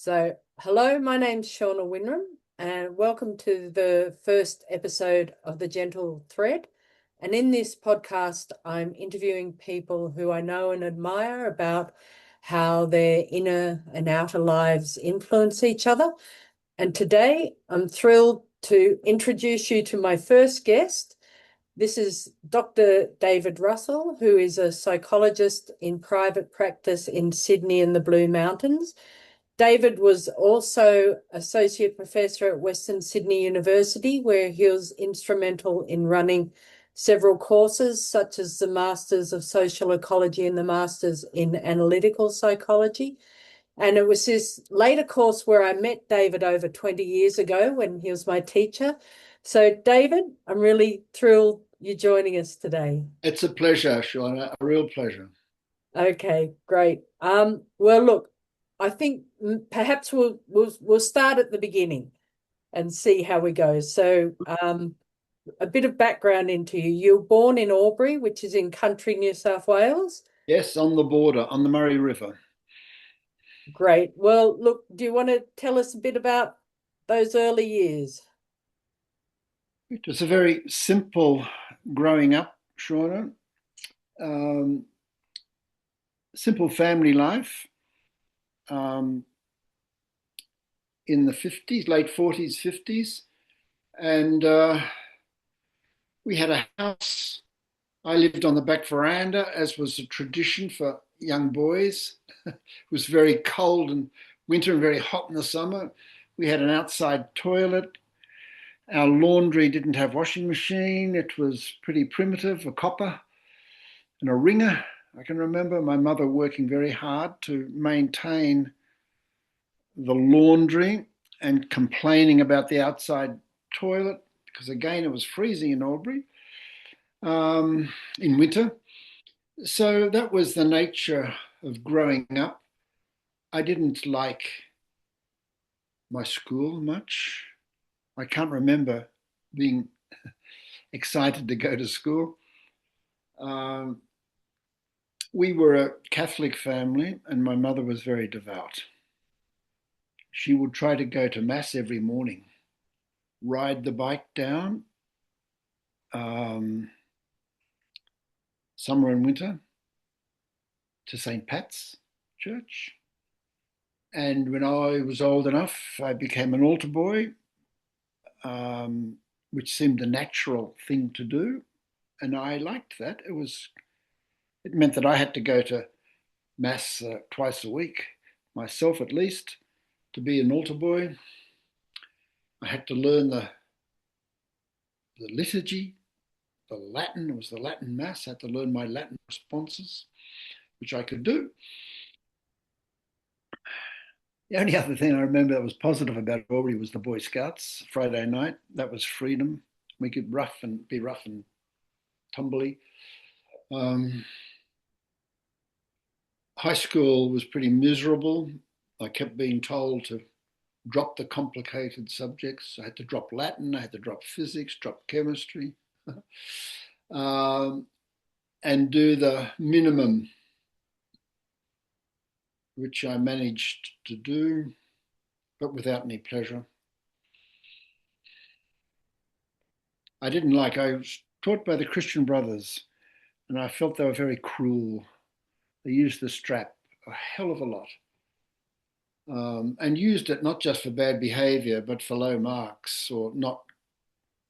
Hello, my name's Shauna Winram, and welcome to the first episode of The Gentle Thread. And in this podcast, I'm interviewing people who I know and admire about how their inner and outer lives influence each other. And today, I'm thrilled to introduce you to my first guest. This is Dr. David Russell, who is a psychologist in private practice in Sydney and the Blue Mountains. David was also Associate Professor at Western Sydney University, where he was instrumental in running several courses, such as the Masters of Social Ecology and the Masters in Analytical Psychology. And it was this later course where I met David over 20 years ago when he was my teacher. So, David, I'm really thrilled you're joining us today. It's a pleasure, Shauna, a real pleasure. Okay, great. Well, look, I think perhaps we'll start at the beginning and see how we go. So, a bit of background into you. You were born in Albury, which is in country New South Wales. Yes, on the border, on the Murray River. Great. Well, look, do you want to tell us a bit about those early years? It was a very simple growing up, Shauna. Um, Simple family life in the 50s, late 40s, 50s. And we had a house. I lived on the back veranda, as was a tradition for young boys. It was very cold in winter and very hot in the summer. We had an outside toilet. Our laundry didn't have washing machine. It was pretty primitive, a copper and a wringer. I can remember my mother working very hard to maintain the laundry and complaining about the outside toilet because, again, it was freezing in Albury in winter. So that was the nature of growing up. I didn't like my school much. I can't remember being excited to go to school. Um, we were a Catholic family, and my mother was very devout. She would try to go to Mass every morning, ride the bike down, um, summer and winter, to St. Pat's Church. And when I was old enough, I became an altar boy, which seemed a natural thing to do. And I liked that. It meant that I had to go to Mass twice a week, myself at least, to be an altar boy. I had to learn the liturgy, the Latin. It was the Latin Mass. I had to learn my Latin responses, which I could do. The only other thing I remember that was positive about Albury was the Boy Scouts Friday night. That was freedom. We could be rough and tumbly. High school was pretty miserable. I kept being told to drop the complicated subjects. I had to drop Latin, I had to drop physics, drop chemistry, and do the minimum, which I managed to do, but without any pleasure. I was taught by the Christian Brothers, and I felt they were very cruel. They used the strap a hell of a lot. And used it not just for bad behavior, but for low marks or not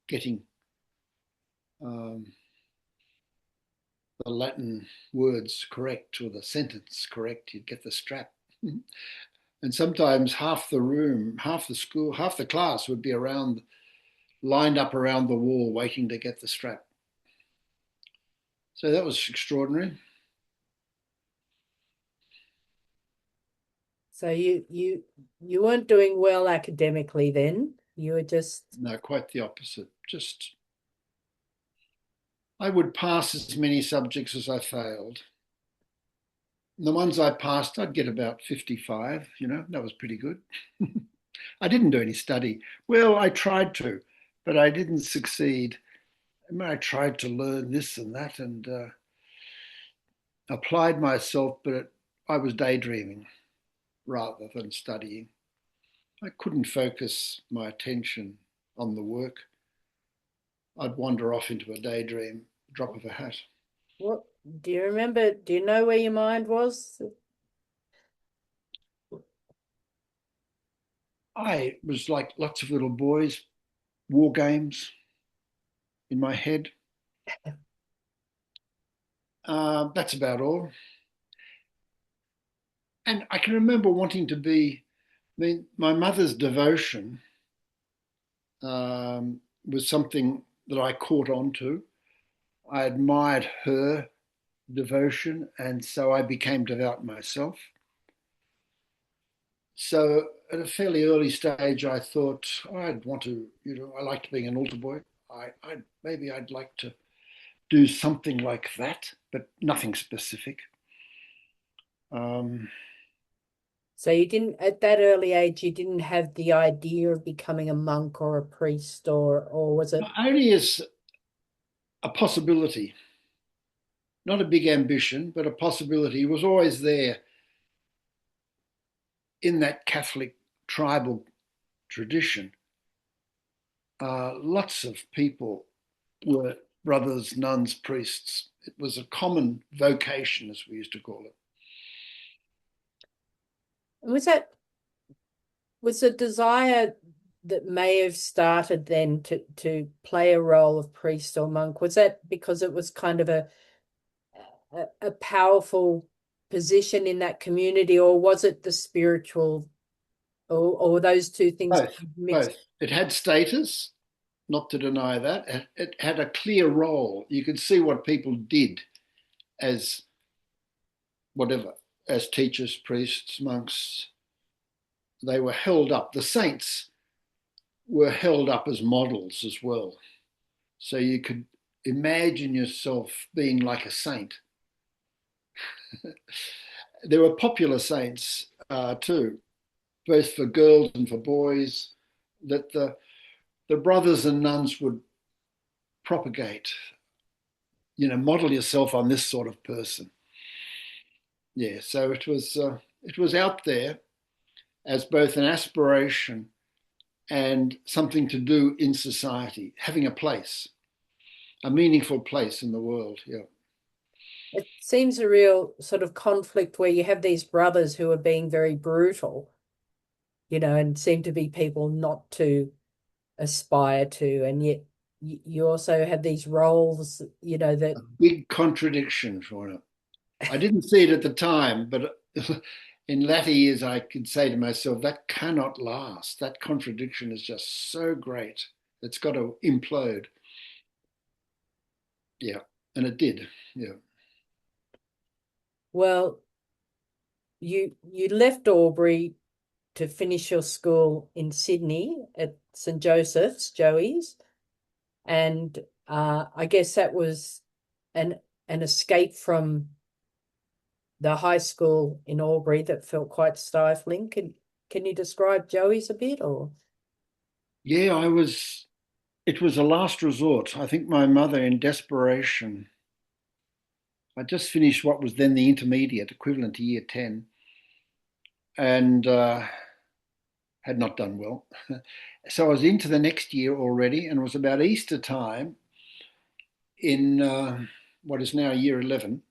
getting the Latin words correct or the sentence correct. You'd get the strap. And sometimes half the room, half the school, half the class would be lined up around the wall waiting to get the strap. So that was extraordinary. So you weren't doing well academically then. You were just No, quite the opposite. Just I would pass as many subjects as I failed. The ones I passed, I'd get about 55, that was pretty good. I didn't do any study. Well, I tried to, but I didn't succeed. I tried to learn this and that and applied myself, but I was daydreaming rather than studying. I couldn't focus my attention on the work. I'd wander off into a daydream, drop of a hat. What do you remember? Do you know where your mind was? I was like lots of little boys, war games in my head. That's about all. And I can remember wanting to be, I mean, my mother's devotion was something that I caught on to. I admired her devotion, and so I became devout myself. So at a fairly early stage, I thought I'd want to, I liked being an altar boy. Maybe I'd like to do something like that, but nothing specific. Um, So you didn't, at that early age, you didn't have the idea of becoming a monk or a priest, or was it? Only as a possibility, not a big ambition, but a possibility was always there in that Catholic tribal tradition. Lots of people were brothers, nuns, priests. It was a common vocation, as we used to call it. Was that was a desire that may have started then to play a role of priest or monk? Was that because it was kind of a powerful position in that community, or was it the spiritual, or those two things Both, mixed? both. It had status, not to deny that. It had a clear role. You could see what people did as whatever, as teachers, priests, monks. They were held up. The saints were held up as models as well. So you could imagine yourself being like a saint. There were popular saints too, both for girls and for boys, that the brothers and nuns would propagate, model yourself on this sort of person. Yeah, so it was out there as both an aspiration and something to do in society, having a place, a meaningful place in the world. Yeah. It seems a real sort of conflict where you have these brothers who are being very brutal, and seem to be people not to aspire to, and yet you also have these roles, A that big contradiction, Shauna. I didn't see it at the time, but in latter years, I could say to myself, that cannot last. That contradiction is just so great. It's got to implode. Yeah. And it did. Yeah. well, you left Albury to finish your school in Sydney at St. Joseph's, Joey's, and I guess that was an an escape from the high school in Albury that felt quite stifling. Can you describe Joey's a bit, or? Yeah, it was a last resort. I think my mother, in desperation, I just finished what was then the intermediate equivalent to year 10 and had not done well. So I was into the next year already, and it was about Easter time in what is now year 11.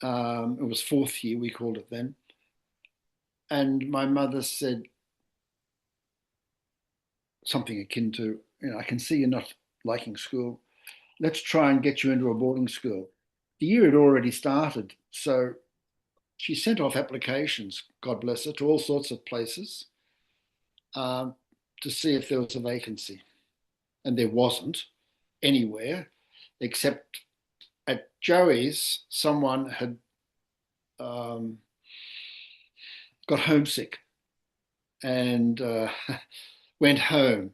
It was fourth year, we called it then. And my mother said something akin to, I can see you're not liking school. Let's try and get you into a boarding school. The year had already started. So she sent off applications, God bless her, to all sorts of places um, to see if there was a vacancy. And there wasn't anywhere except at Joey's, someone had um, got homesick and went home.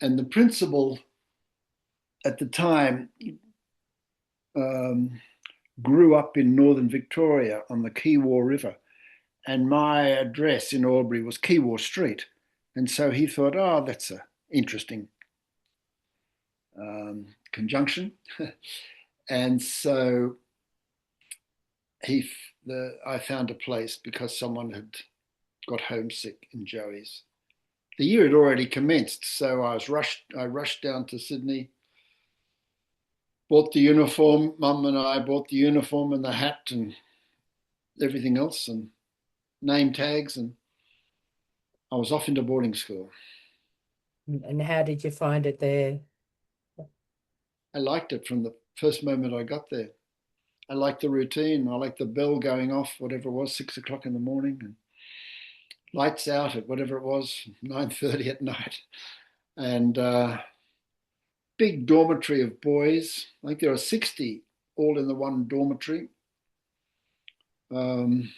And the principal at the time um, grew up in northern Victoria on the Keewar River. And my address in Albury was Keewar Street. And so he thought, oh, that's an interesting conjunction. And so I found a place because someone had got homesick in Joey's. The year had already commenced, so I rushed down to Sydney, bought the uniform. Mum and I bought the uniform and the hat and everything else and name tags, and I was off into boarding school. And how did you find it there? I liked it from the first moment I got there. I liked the routine. I liked the bell going off, whatever it was, 6 o'clock in the morning, and lights out at whatever it was, 9:30 at night, and big dormitory of boys. I think there are 60 all in the one dormitory. Um,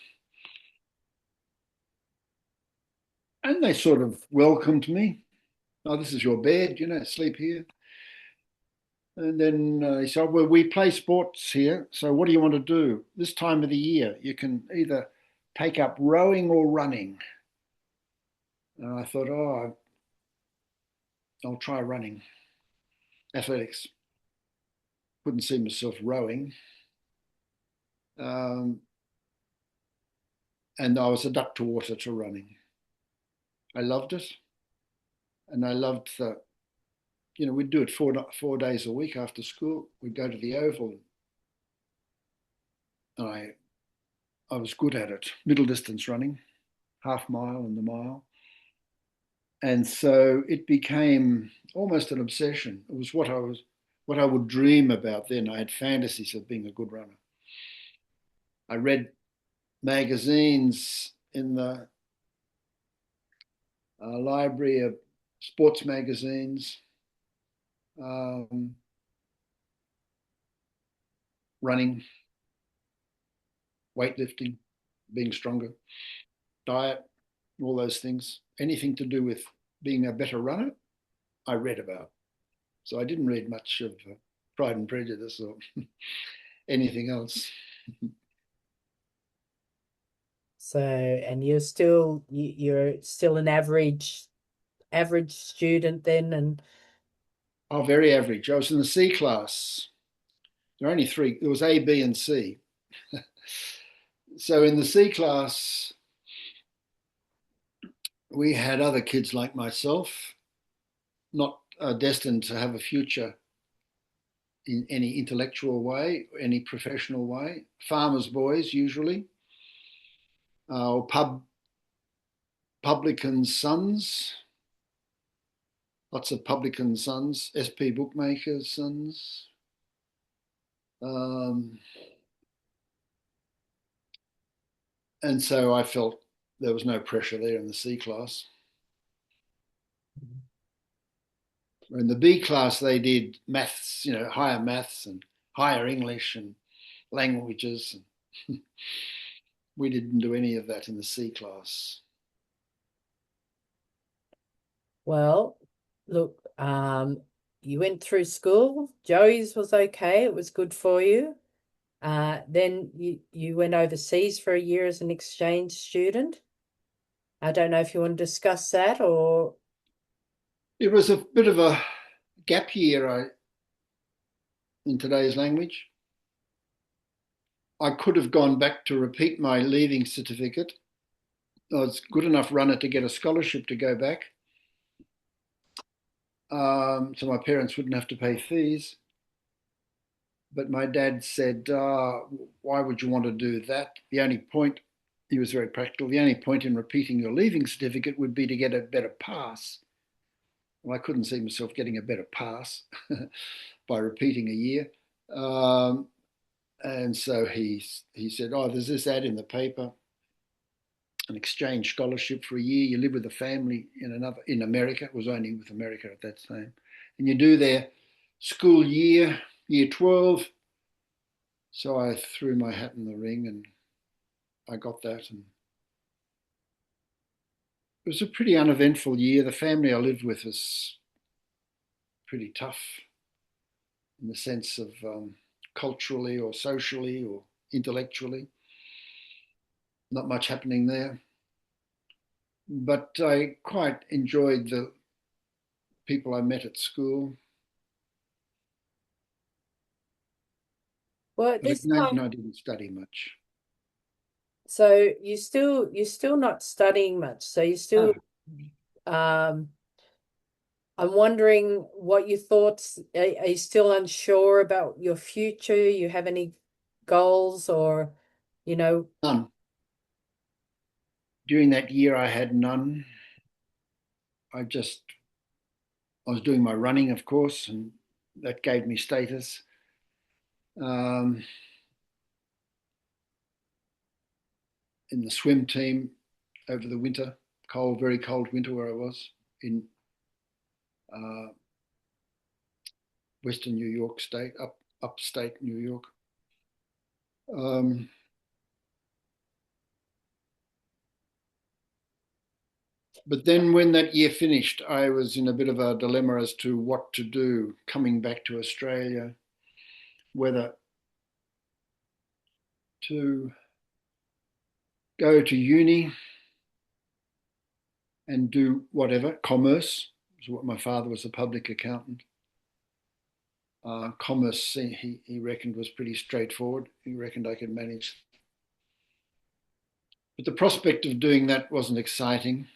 and they sort of welcomed me. Oh, this is your bed, sleep here. And then he said, well, we play sports here. So what do you want to do? This time of the year, you can either take up rowing or running. And I thought, oh, I'll try running. Athletics. Couldn't see myself rowing. Um, and I was a duck to water to running. I loved it. And I loved the, we'd do it 4 days a week after school. We'd go to the Oval. And I was good at it. Middle distance running, half mile and the mile. And so it became almost an obsession. It was what I would dream about then. I had fantasies of being a good runner. I read magazines in the library of sports magazines, running, weightlifting, being stronger, diet, all those things. Anything to do with being a better runner, I read about. So I didn't read much of Pride and Prejudice or anything else. So, and you're still an average student then, and Oh, very average. I was in the C class. There were only three. There was A, B, and C. So in the C class, we had other kids like myself, not destined to have a future in any intellectual way, any professional way. Farmers' boys, usually, or publicans' sons, lots of publican sons, SP bookmakers' sons. Um, and so I felt there was no pressure there in the C class. In the B class, they did maths, higher maths and higher English and languages. And we didn't do any of that in the C class. well, look, you went through school. Joey's was okay. It was good for you. Then you went overseas for a year as an exchange student. I don't know if you want to discuss that or It was a bit of a gap year in today's language. I could have gone back to repeat my leaving certificate. I was good enough runner to get a scholarship to go back. So my parents wouldn't have to pay fees. But my dad said, why would you want to do that? The only point, he was very practical, the only point in repeating your leaving certificate would be to get a better pass. Well, I couldn't see myself getting a better pass by repeating a year. And so he said, oh, there's this ad in the paper, an exchange scholarship for a year. You live with a family in America. It was only with America at that time. And you do their school year 12. So I threw my hat in the ring and I got that. And it was a pretty uneventful year. The family I lived with was pretty tough in the sense of culturally or socially or intellectually. Not much happening there. But I quite enjoyed the people I met at school. well, at But this again, time I didn't study much. So you're still not studying much. So you No, still um I'm wondering what your thoughts are you still unsure about your future? You have any goals or you know, none. During that year, I had none. I was doing my running, of course, and that gave me status. Um, in the swim team over the winter, cold, very cold winter where I was in uh, Western New York State, upstate New York. Um, but then when that year finished, I was in a bit of a dilemma as to what to do coming back to Australia, whether to go to uni and do whatever, commerce, was what my father was a public accountant. Commerce, he reckoned was pretty straightforward. He reckoned I could manage. But the prospect of doing that wasn't exciting.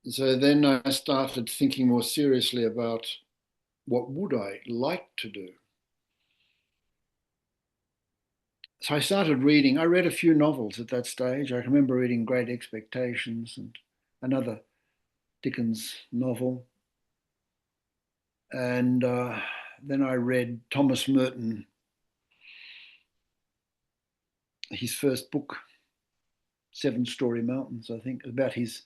So then I started thinking more seriously about what would I like to do. So I started reading. I read a few novels at that stage. I remember reading Great Expectations and another Dickens novel. And then I read Thomas Merton, his first book, Seven Story Mountains, I think, about his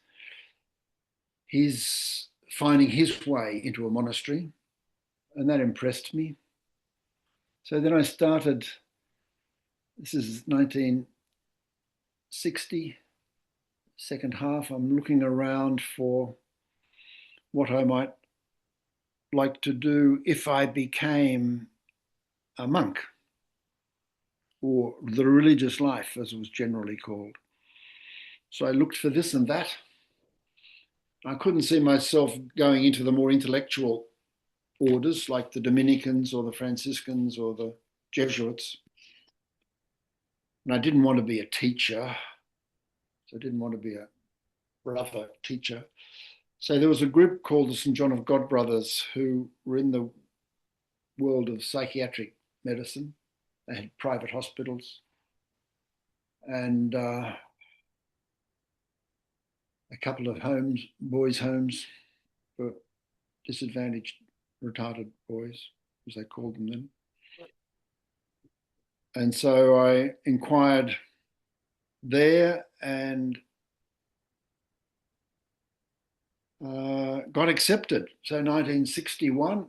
finding his way into a monastery. And that impressed me. So then I started, this is 1960, second half. I'm looking around for what I might like to do if I became a monk, or the religious life, as it was generally called. So I looked for this and that. I couldn't see myself going into the more intellectual orders like the Dominicans or the Franciscans or the Jesuits. And I didn't want to be a teacher. So I didn't want to be a brother teacher. So there was a group called the St. John of God Brothers who were in the world of psychiatric medicine. They had private hospitals and a couple of homes, boys' homes for disadvantaged, retarded boys, as they called them then. And so I inquired there and got accepted. So 1961,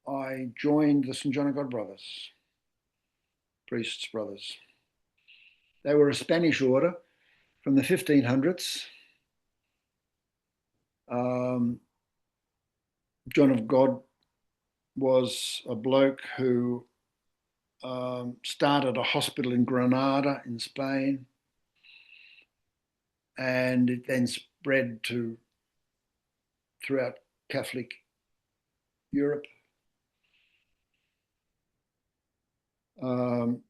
I joined the St. John of God Brothers, priests' brothers. They were a Spanish order from the 1500s. John of God was a bloke who started a hospital in Granada in Spain, and it then spread to throughout Catholic Europe. Um,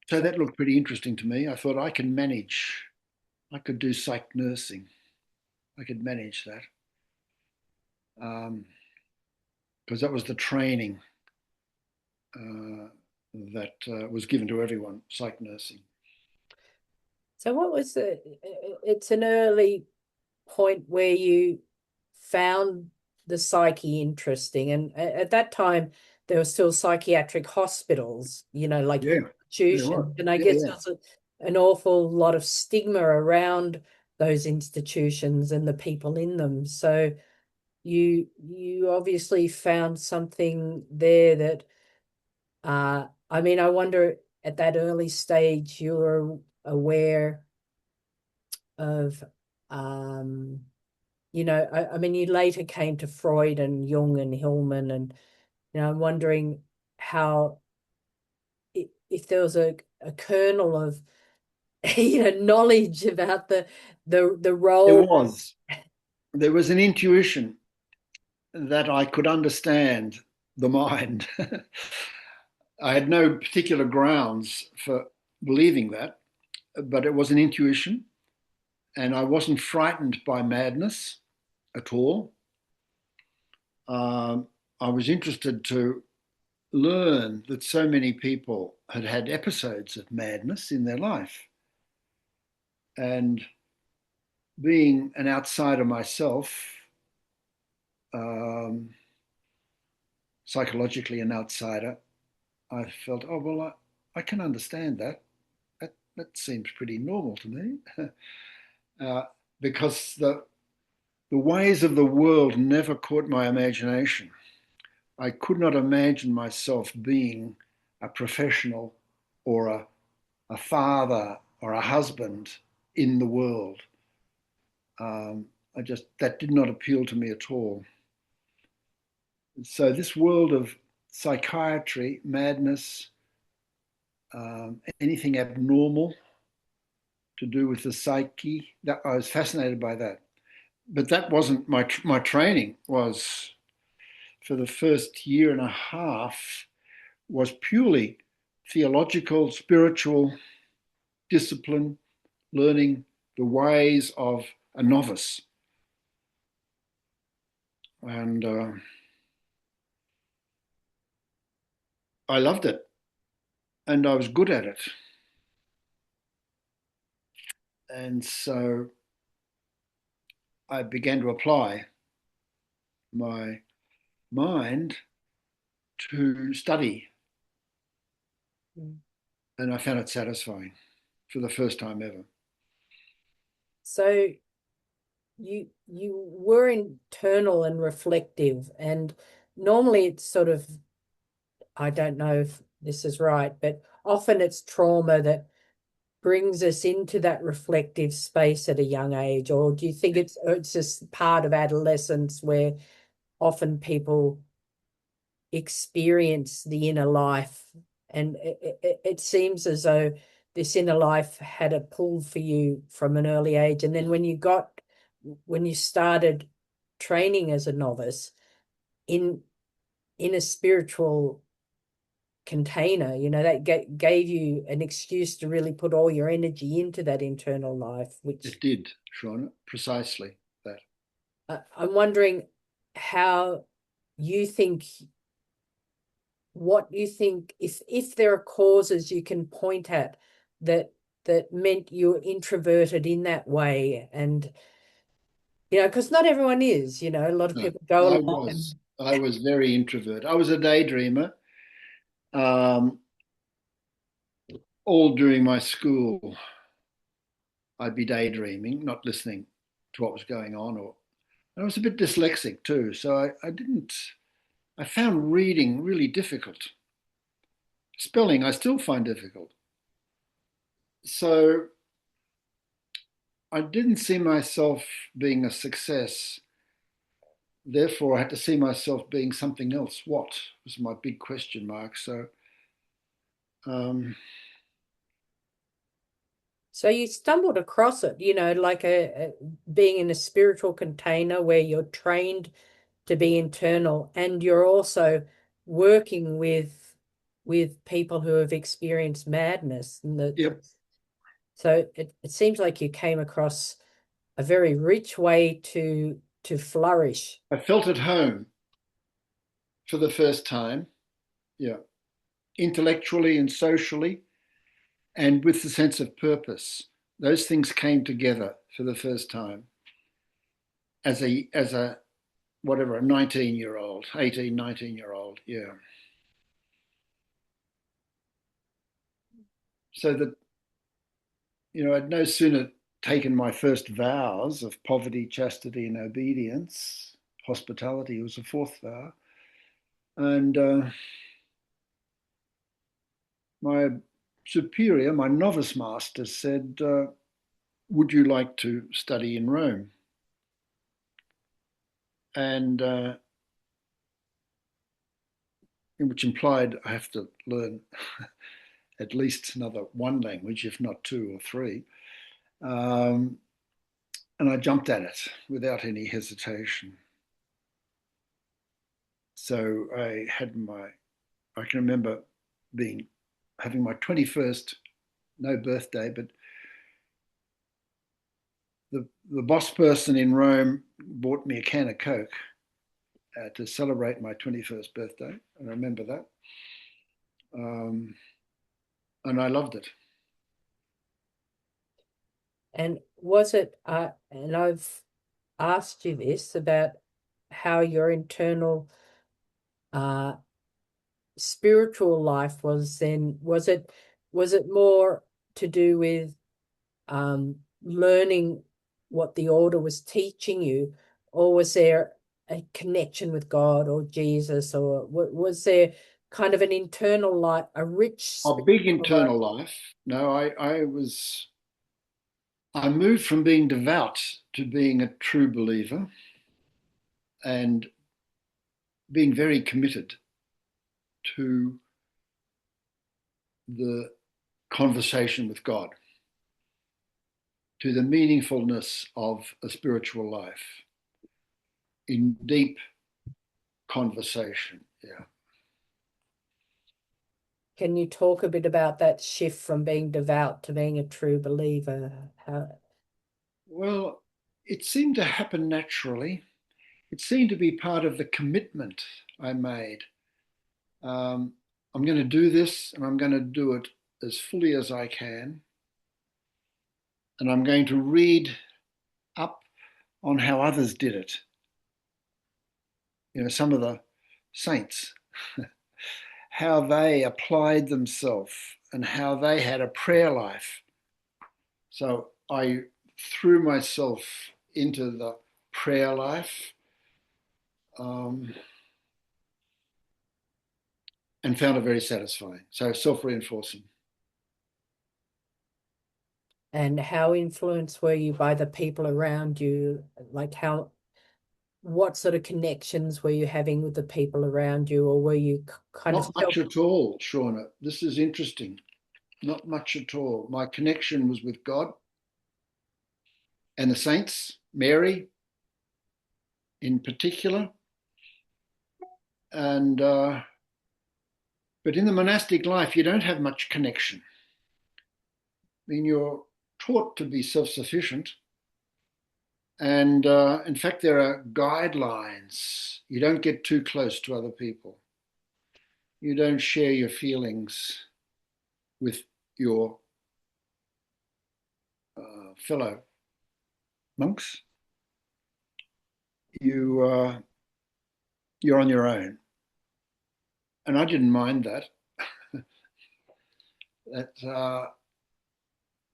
so that looked pretty interesting to me. I thought I could do psych nursing. I could manage that because that was the training uh, that was given to everyone, psych nursing. so what was it's an early point where you found the psyche interesting. And at that time, there were still psychiatric hospitals, like Yeah, there was. institutions. And I Yeah, guess yeah. there's an awful lot of stigma around those institutions and the people in them. So you obviously found something there that I mean, I wonder at that early stage you were aware of I mean, you later came to Freud and Jung and Hillman, and I'm wondering how if there was a kernel of knowledge about the There role. was. There was an intuition that I could understand the mind. I had no particular grounds for believing that, but it was an intuition, and I wasn't frightened by madness at all. I was interested to learn that so many people had had episodes of madness in their life. And being an outsider myself, um, psychologically an outsider, I felt, oh, well, I can understand that. That seems pretty normal to me. uh, because the ways of the world never caught my imagination. I could not imagine myself being a professional or a father or a husband in the world. That did not appeal to me at all. So this world of psychiatry, madness, anything abnormal to do with the psyche, that I was fascinated by that. But that wasn't my training. Was for the first year and a half was purely theological, spiritual discipline, learning the ways of a novice. And I loved it, and I was good at it. And so I began to apply my mind to study, and I found it satisfying for the first time ever. So you were internal and reflective, and normally it's sort of, I don't know if this is right, but often it's trauma that brings us into that reflective space at a young age, or do you think it's just part of adolescence where often people experience the inner life, and it seems as though this inner life had a pull for you from an early age, and then when you started training as a novice in a spiritual container, that gave you an excuse to really put all your energy into that internal life, which It did, Shauna, precisely that. I'm wondering how you think, what you think, if there are causes you can point at that meant you were introverted in that way, and because not everyone is, a lot of No, people go I along was. and I was very introvert. I was a daydreamer. Um, all during my school, I'd be daydreaming, not listening to what was going on. Or I was a bit dyslexic too, so I didn't. I found reading really difficult. Spelling, I still find difficult. So I didn't see myself being a success. Therefore, I had to see myself being something else. What was my big question mark? So, um, so you stumbled across it, like being in a spiritual container where you're trained to be internal, and you're also working with people who have experienced madness, and yep, so it seems like you came across a very rich way to flourish. I felt at home for the first time. Yeah, intellectually and socially, and with the sense of purpose. Those things came together for the first time as a whatever, a 19-year-old, 18, 19-year-old. Yeah. So that, I'd no sooner taken my first vows of poverty, chastity, and obedience. Hospitality was the fourth vow. And my superior, my novice master, said, would you like to study in Rome? And which implied I have to learn at least another one language, if not two or three. Um, and I jumped at it without any hesitation. So I can remember having my 21st no birthday, but the boss person in Rome bought me a can of Coke to celebrate my 21st birthday. I remember that. And I loved it. And was it, and I've asked you this about how your internal uh, spiritual life was then, was it more to do with learning what the order was teaching you, or was there a connection with God or Jesus, or was there kind of an internal life, a rich A big spiritual life? internal life. No, I moved from being devout to being a true believer and being very committed to the conversation with God, to the meaningfulness of a spiritual life in deep conversation. Yeah. Can you talk a bit about that shift from being devout to being a true believer? How, Well, it seemed to happen naturally. It seemed to be part of the commitment I made. Um, I'm going to do this and I'm going to do it as fully as I can. And I'm going to read up on how others did it. You know, some of the saints, how they applied themselves and how they had a prayer life. So I threw myself into the prayer life um, and found it very satisfying. So self reinforcing. and how influenced were you by the people around you? Like how, what sort of connections were you having with the people around you, or were you kind of Not much at all, Shauna. This is interesting. Not much at all. My connection was with God and the saints, Mary in particular. And but in the monastic life, you don't have much connection. I mean, you're taught to be self-sufficient, and in fact, there are guidelines. You don't get too close to other people. You don't share your feelings with your fellow monks. You you're on your own, and I didn't mind that. That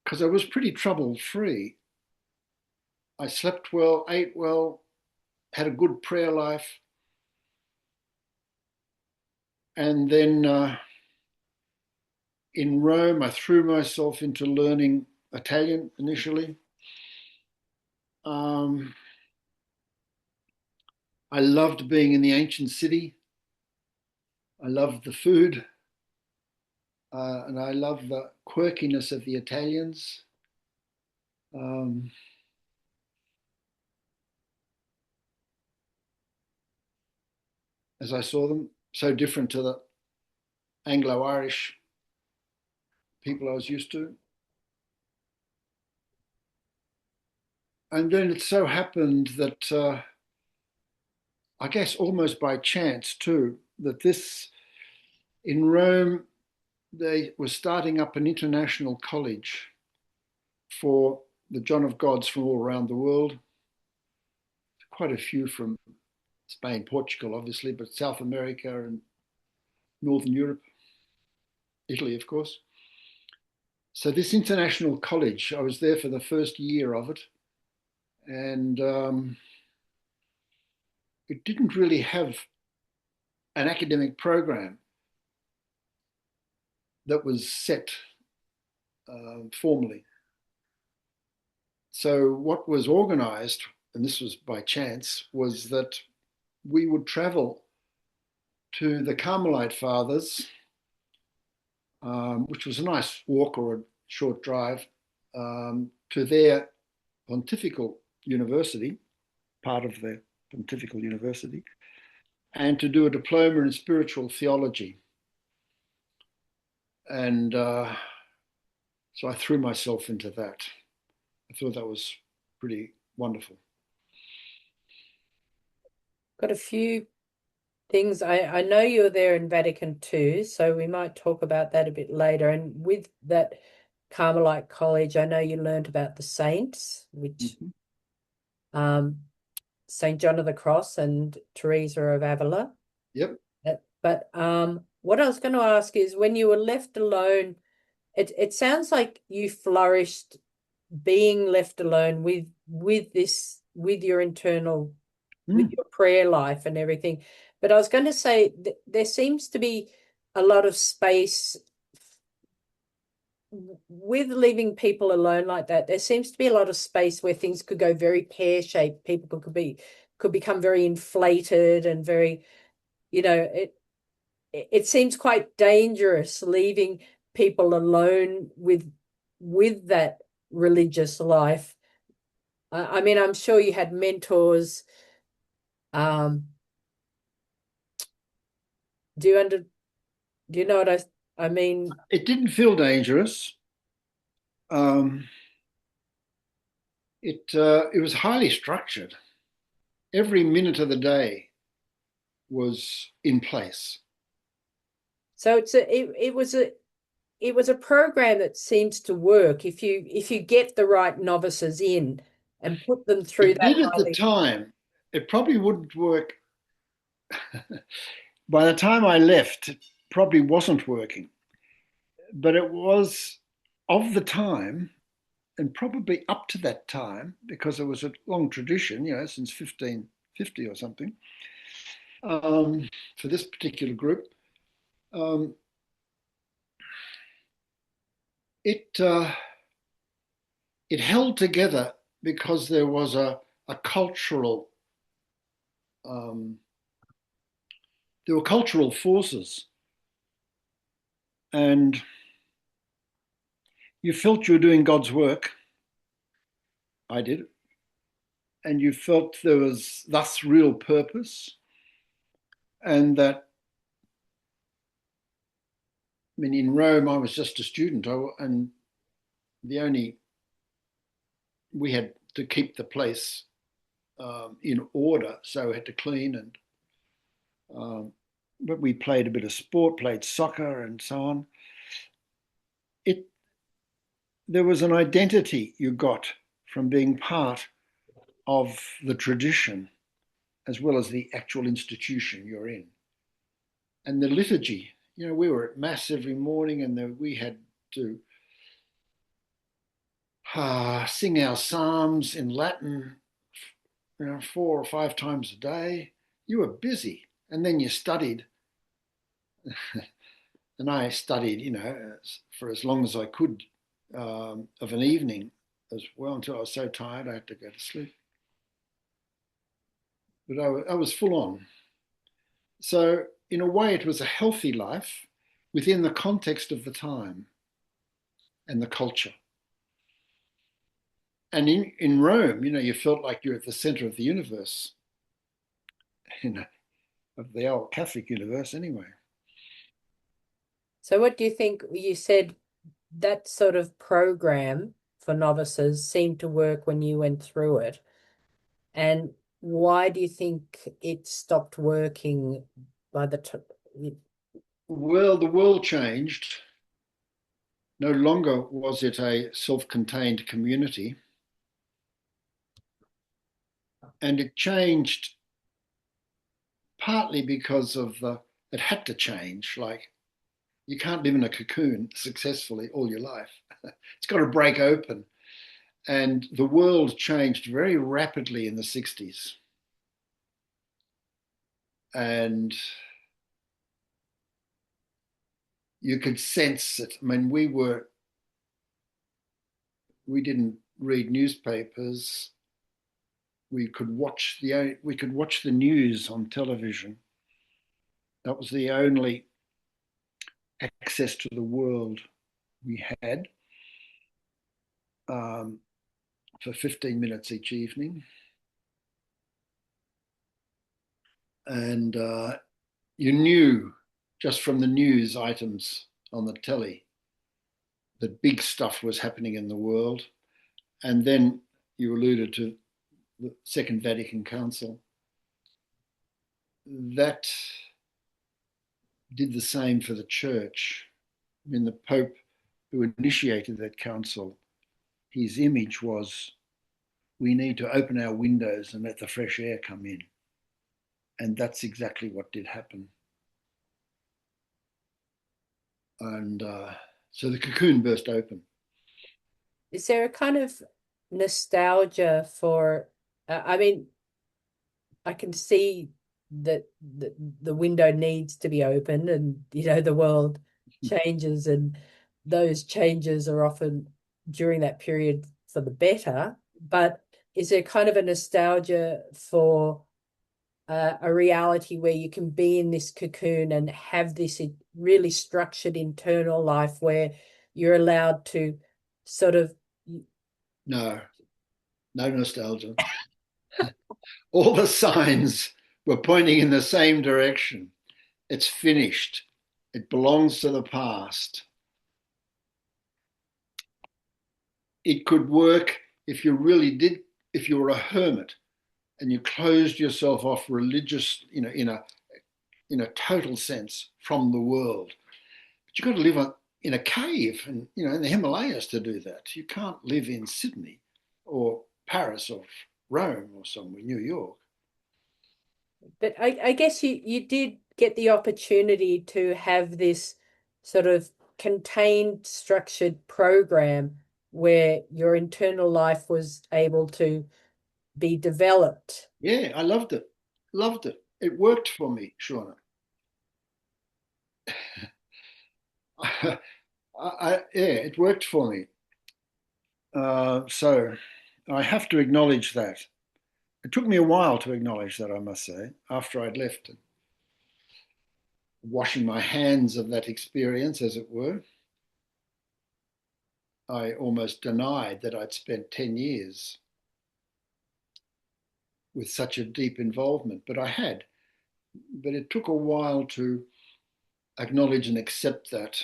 because I was pretty trouble free. I slept well, ate well, had a good prayer life, and then in Rome, I threw myself into learning Italian initially. Um, I loved being in the ancient city. I loved the food, and I loved the quirkiness of the Italians. Um, as I saw them, so different to the Anglo-Irish people I was used to. And then it so happened that, I guess almost by chance too, that this in Rome, they were starting up an international college for the John of Gods from all around the world. Quite a few from Spain, Portugal, obviously, but South America and Northern Europe, Italy, of course. So this international college, I was there for the first year of it, and it didn't really have an academic program that was set formally. So what was organized, and this was by chance, was that we would travel to the Carmelite Fathers, which was a nice walk or a short drive, to their pontifical university, part of their pontifical university, and to do a diploma in spiritual theology. And So I threw myself into that. I thought that was pretty wonderful. Got a few things. I know you're there in Vatican II, so we might talk about that a bit later. And with that Carmelite College, I know you learned about the saints, which Mm-hmm. um, Saint John of the Cross and Teresa of Avila. Yep. But what I was going to ask is, when you were left alone, it sounds like you flourished being left alone with this with your internal with Mm. your prayer life and everything. But I was going to say there seems to be a lot of space with leaving people alone like that. There seems to be a lot of space where things could go very pear-shaped. People could become very inflated and very, it seems quite dangerous leaving people alone with that religious life. I mean, I'm sure you had mentors. Um, do you under do you know what I mean? It didn't feel dangerous. Um, it was highly structured. Every minute of the day was in place. So it was a program that seems to work if you get the right novices in and put them through It that did at the highly. time. It probably wouldn't work. By the time I left, it probably wasn't working, but it was of the time and probably up to that time, because it was a long tradition, since 1550 or something, for this particular group. Um, it it held together because there was a cultural um, there were cultural forces, and you felt you were doing God's work. I did, and you felt there was thus real purpose, and that, I mean, in Rome, I was just a student, and the only we had to keep the place in order, so we had to clean um, but we played a bit of sport, played soccer, and so on. It There was an identity you got from being part of the tradition as well as the actual institution you're in. And the liturgy, we were at mass every morning, and we had to sing our psalms in Latin, 4 or 5 times a day. You were busy, and then you studied. And I studied, for as long as I could of an evening as well, until I was so tired I had to go to sleep. But I was full on. So, in a way, it was a healthy life within the context of the time and the culture. And in Rome, you felt like you're at the center of the universe, of the old Catholic universe anyway. So what do you think? You said that sort of program for novices seemed to work when you went through it. And why do you think it stopped working by the time? Well, the world changed. No longer was it a self contained community. And it changed partly because it had to change. Like, you can't live in a cocoon successfully all your life. It's got to break open. And the world changed very rapidly in the 60s. And you could sense it. I mean, we didn't read newspapers. We could watch the news on television. That was the only access to the world we had, um, for 15 minutes each evening. And you knew just from the news items on the telly that big stuff was happening in the world. And then you alluded to the Second Vatican Council. That did the same for the church. I mean, the Pope who initiated that council, his image was, we need to open our windows and let the fresh air come in. And that's exactly what did happen. And so the cocoon burst open. Is there a kind of nostalgia for, I mean, I can see that the window needs to be opened, and the world changes, and those changes are often during that period for the better. But is there kind of a nostalgia for a reality where you can be in this cocoon and have this really structured internal life where you're allowed to sort of No, no nostalgia. All the signs were pointing in the same direction. It's finished. It belongs to the past. It could work if you really did, if you were a hermit and you closed yourself off religious, in a total sense from the world. But you've got to live in a cave and in the Himalayas to do that. You can't live in Sydney or Paris or Rome or somewhere, New York. But I guess you did get the opportunity to have this sort of contained, structured program where your internal life was able to be developed. Yeah, I loved it. Loved it. It worked for me, Shauna. Yeah, it worked for me. So I have to acknowledge that. It took me a while to acknowledge that, I must say, after I'd left, washing my hands of that experience, as it were. I almost denied that I'd spent 10 years with such a deep involvement, but I had. But it took a while to acknowledge and accept that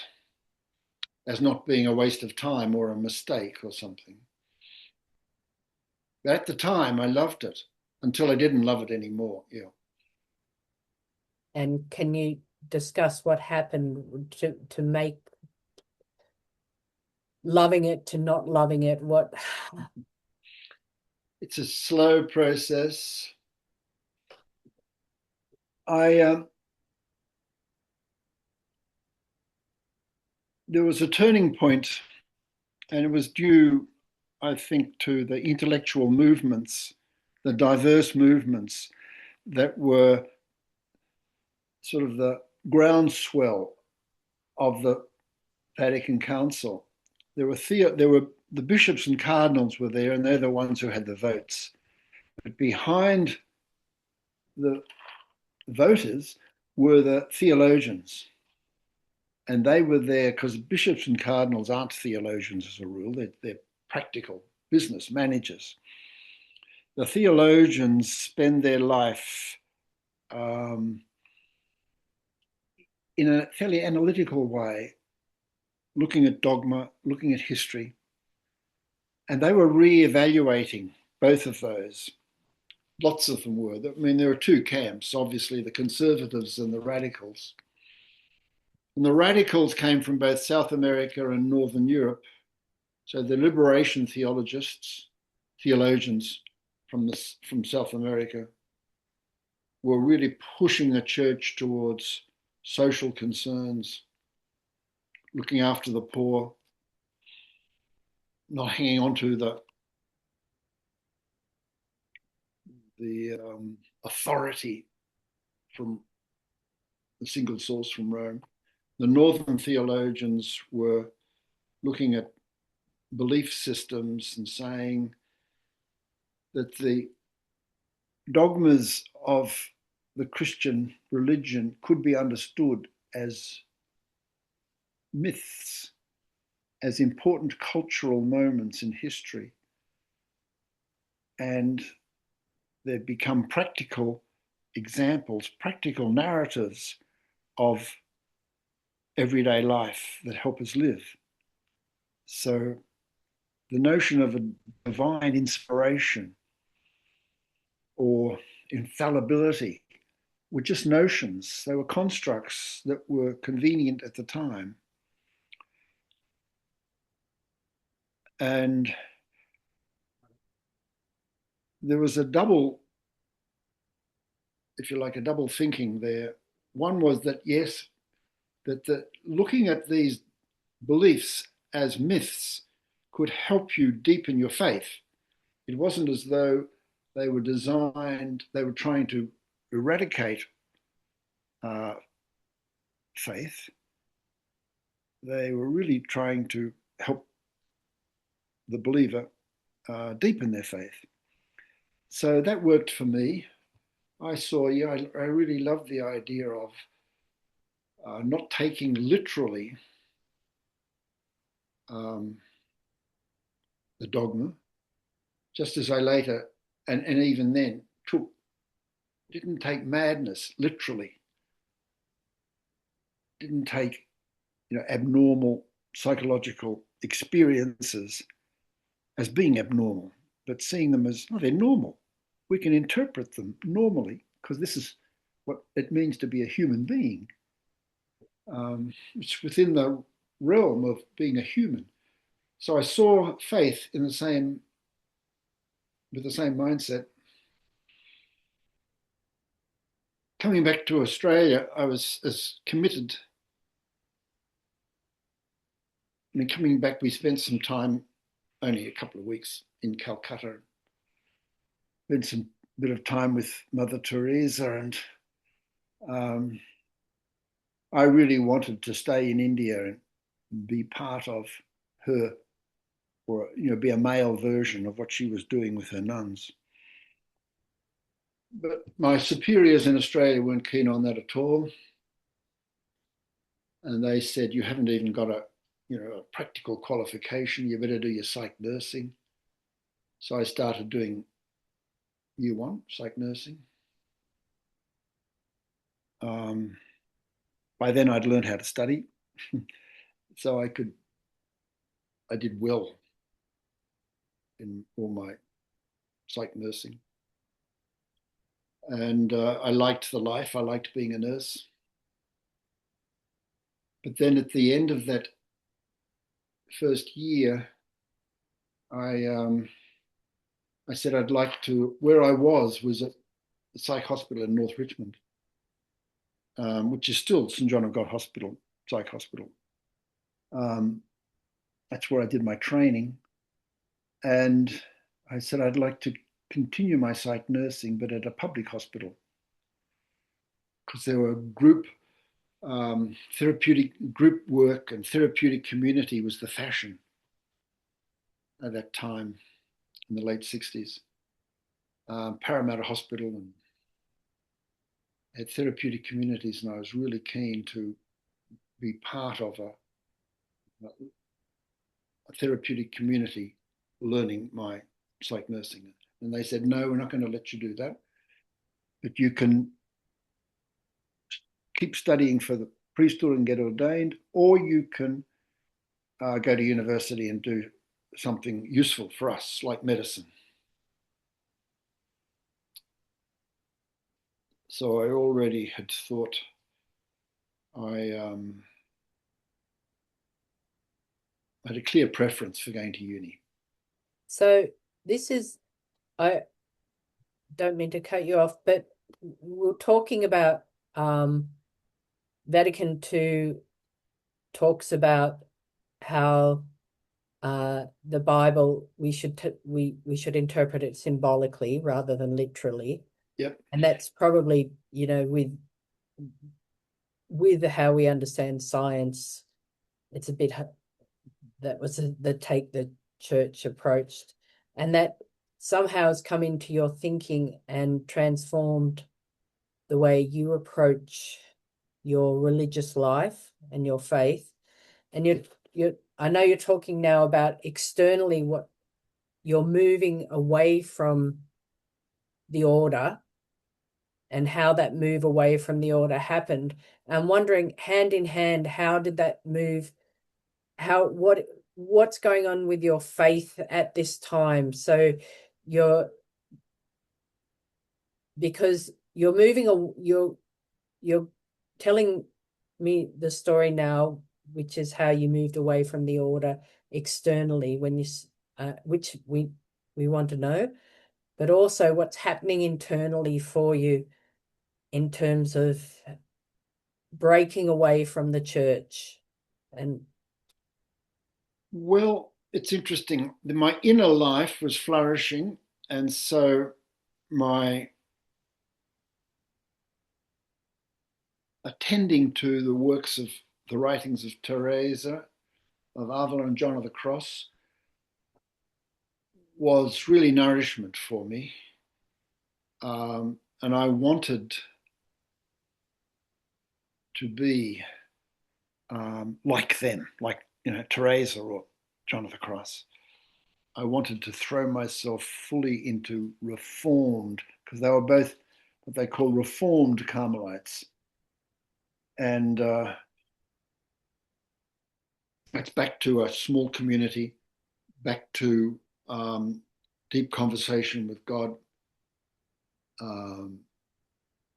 as not being a waste of time or a mistake or something. But at the time, I loved it until I didn't love it anymore. Yeah. And can you discuss what happened to make loving it to not loving it? What? It's a slow process. I there was a turning point, and it was due, I think, to the intellectual movements, the diverse movements that were sort of the groundswell of the Vatican Council. There were the bishops and cardinals were there, and they're the ones who had the votes. But behind the voters were the theologians, and they were there because bishops and cardinals aren't theologians as a rule. They're practical business managers. The theologians spend their life in a fairly analytical way, looking at dogma, looking at history, and they were re-evaluating both of those. Lots of them were. I mean, there were two camps, obviously, the conservatives and the radicals. And the radicals came from both South America and Northern Europe. So the liberation theologians from South America were really pushing the church towards social concerns, looking after the poor, not hanging on to the authority from the single source from Rome. The northern theologians were looking at belief systems and saying that the dogmas of the Christian religion could be understood as myths, as important cultural moments in history. And they've become practical examples, practical narratives of everyday life that help us live. So the notion of a divine inspiration or infallibility were just notions. They were constructs that were convenient at the time. And there was a double, if you like, a double thinking there. One was that, yes, that looking at these beliefs as myths could help you deepen your faith. It wasn't as though they were designed, they were trying to eradicate uh, faith. They were really trying to help the believer deepen their faith. So that worked for me. I saw, yeah, I really loved the idea of not taking literally um, the dogma, just as I later, and even then, didn't take madness literally, didn't take abnormal psychological experiences as being abnormal, but seeing them as, oh, they're normal. We can interpret them normally because this is what it means to be a human being. It's within the realm of being a human. So I saw faith in with the same mindset. Coming back to Australia, I was as committed. I mean, coming back, we spent some time, only a couple of weeks in Calcutta, spent some bit of time with Mother Teresa, and um, I really wanted to stay in India and be part of her, or be a male version of what she was doing with her nuns. But my superiors in Australia weren't keen on that at all, and they said, "You haven't even got a practical qualification. You better do your psych nursing." So I started doing year one psych nursing. Um, by then, I'd learned how to study, so I did well in all my psych nursing. And I liked the life. I liked being a nurse. But then at the end of that first year, I I said I'd like to. Where I was at the psych hospital in North Richmond, which is still St John of God Hospital, psych hospital. Um, that's where I did my training, and I said I'd like to continue my psych nursing, but at a public hospital, because there were therapeutic group work, and therapeutic community was the fashion at that time in the late 60s. Parramatta Hospital and had therapeutic communities, and I was really keen to be part of a therapeutic community learning my psych nursing. And they said, no, we're not going to let you do that, but you can keep studying for the priesthood and get ordained, or you can go to university and do something useful for us, like medicine. So I already had thought I had a clear preference for going to uni. So I don't mean to cut you off, but we're talking about Vatican II talks about how the Bible we should interpret it symbolically rather than literally. Yep. And that's probably with how we understand science, it's a bit that was the take the church approached, and that somehow has come into your thinking and transformed the way you approach your religious life and your faith. And you I know you're talking now about externally what you're moving away from the order and how that move away from the order happened. I'm wondering, hand in hand, how did that move? what's going on with your faith at this time? So you're because you're moving you're telling me the story now, which is how you moved away from the order externally when you which we want to know, but also what's happening internally for you in terms of breaking away from the church. And Well, it's interesting. My inner life was flourishing, and so my attending to the works of the writings of Teresa, of Avila, and John of the Cross was really nourishment for me. And I wanted to be like them, like Teresa or John of the Cross. I wanted to throw myself fully into reformed, because they were both what they call reformed Carmelites, and it's back to a small community, back to deep conversation with God, um,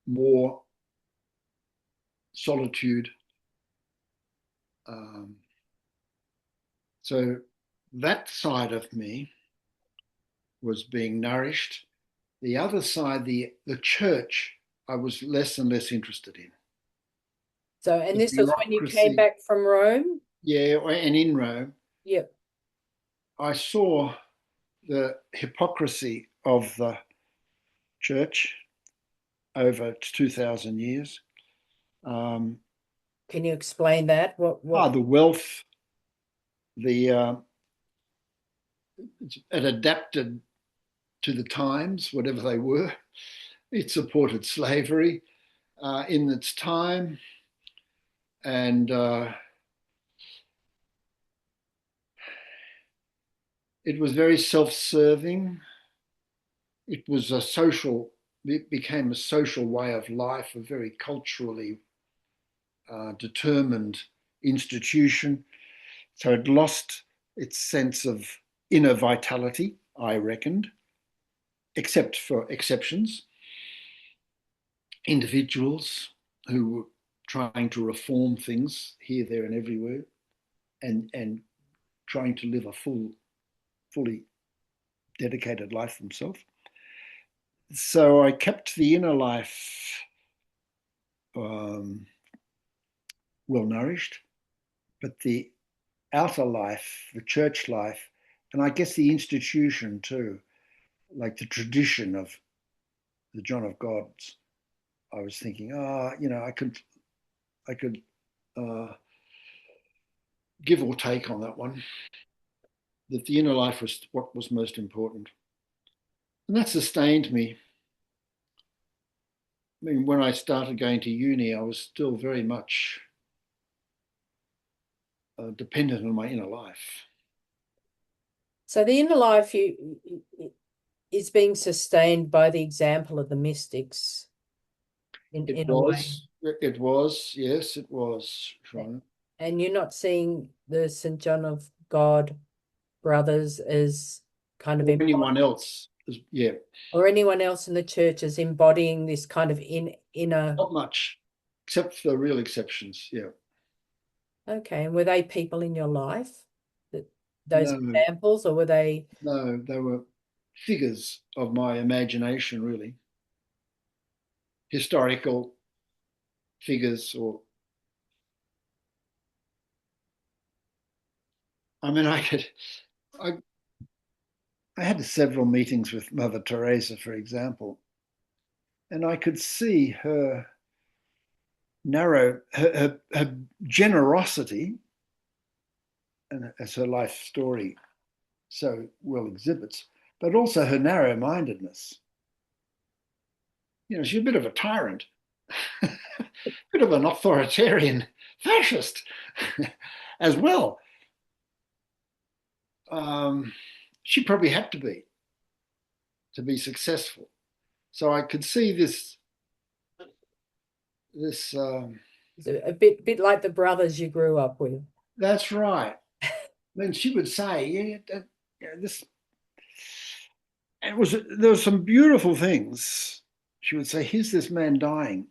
more solitude. Um, so that side of me was being nourished. The other side, the church, I was less and less interested in. so, and The this was when you came bureaucracy, back from Rome? yeah, and in Rome, Yep. I saw the hypocrisy of the church over 2,000 years. Um, Can you explain that? What the wealth, the it adapted to the times, whatever they were. It supported slavery in its time, and it was very self-serving. It was a social. It became a social way of life, a very culturally determined institution. So it lost its sense of inner vitality, I reckoned, except for exceptions, individuals who were trying to reform things here, there, and everywhere, and trying to live a fully dedicated life themselves. So I kept the inner life um, well nourished, but the outer life, the church life, and I guess the institution too, like the tradition of the John of God's, I was thinking, I could uh, give or take on that one. That the inner life was what was most important, and that sustained me. I mean, when I started going to uni, I was still very much dependent on my inner life. so the inner life is being sustained by the example of the mystics It in a way. was, it was, yes, it was, Shauna. And you're not seeing the St. John of God brothers as kind of Or anyone else. Yeah, or anyone else in the church as embodying this kind of inner. not much, except for the real exceptions. Yeah. Okay, and were they people in your life, that those No, examples, or were they? no, they were figures of my imagination, really. Historical figures, or I mean, I, I had several meetings with Mother Teresa, for example, and I could see her her generosity, and as her life story so well exhibits, but also her narrow-mindedness. She's a bit of a tyrant, a bit of an authoritarian fascist as well. Um, she probably had to be successful. So I could see this. A bit like the brothers you grew up with. That's right. mean, she would say, yeah, this, there were some beautiful things. She would say, here's this man dying.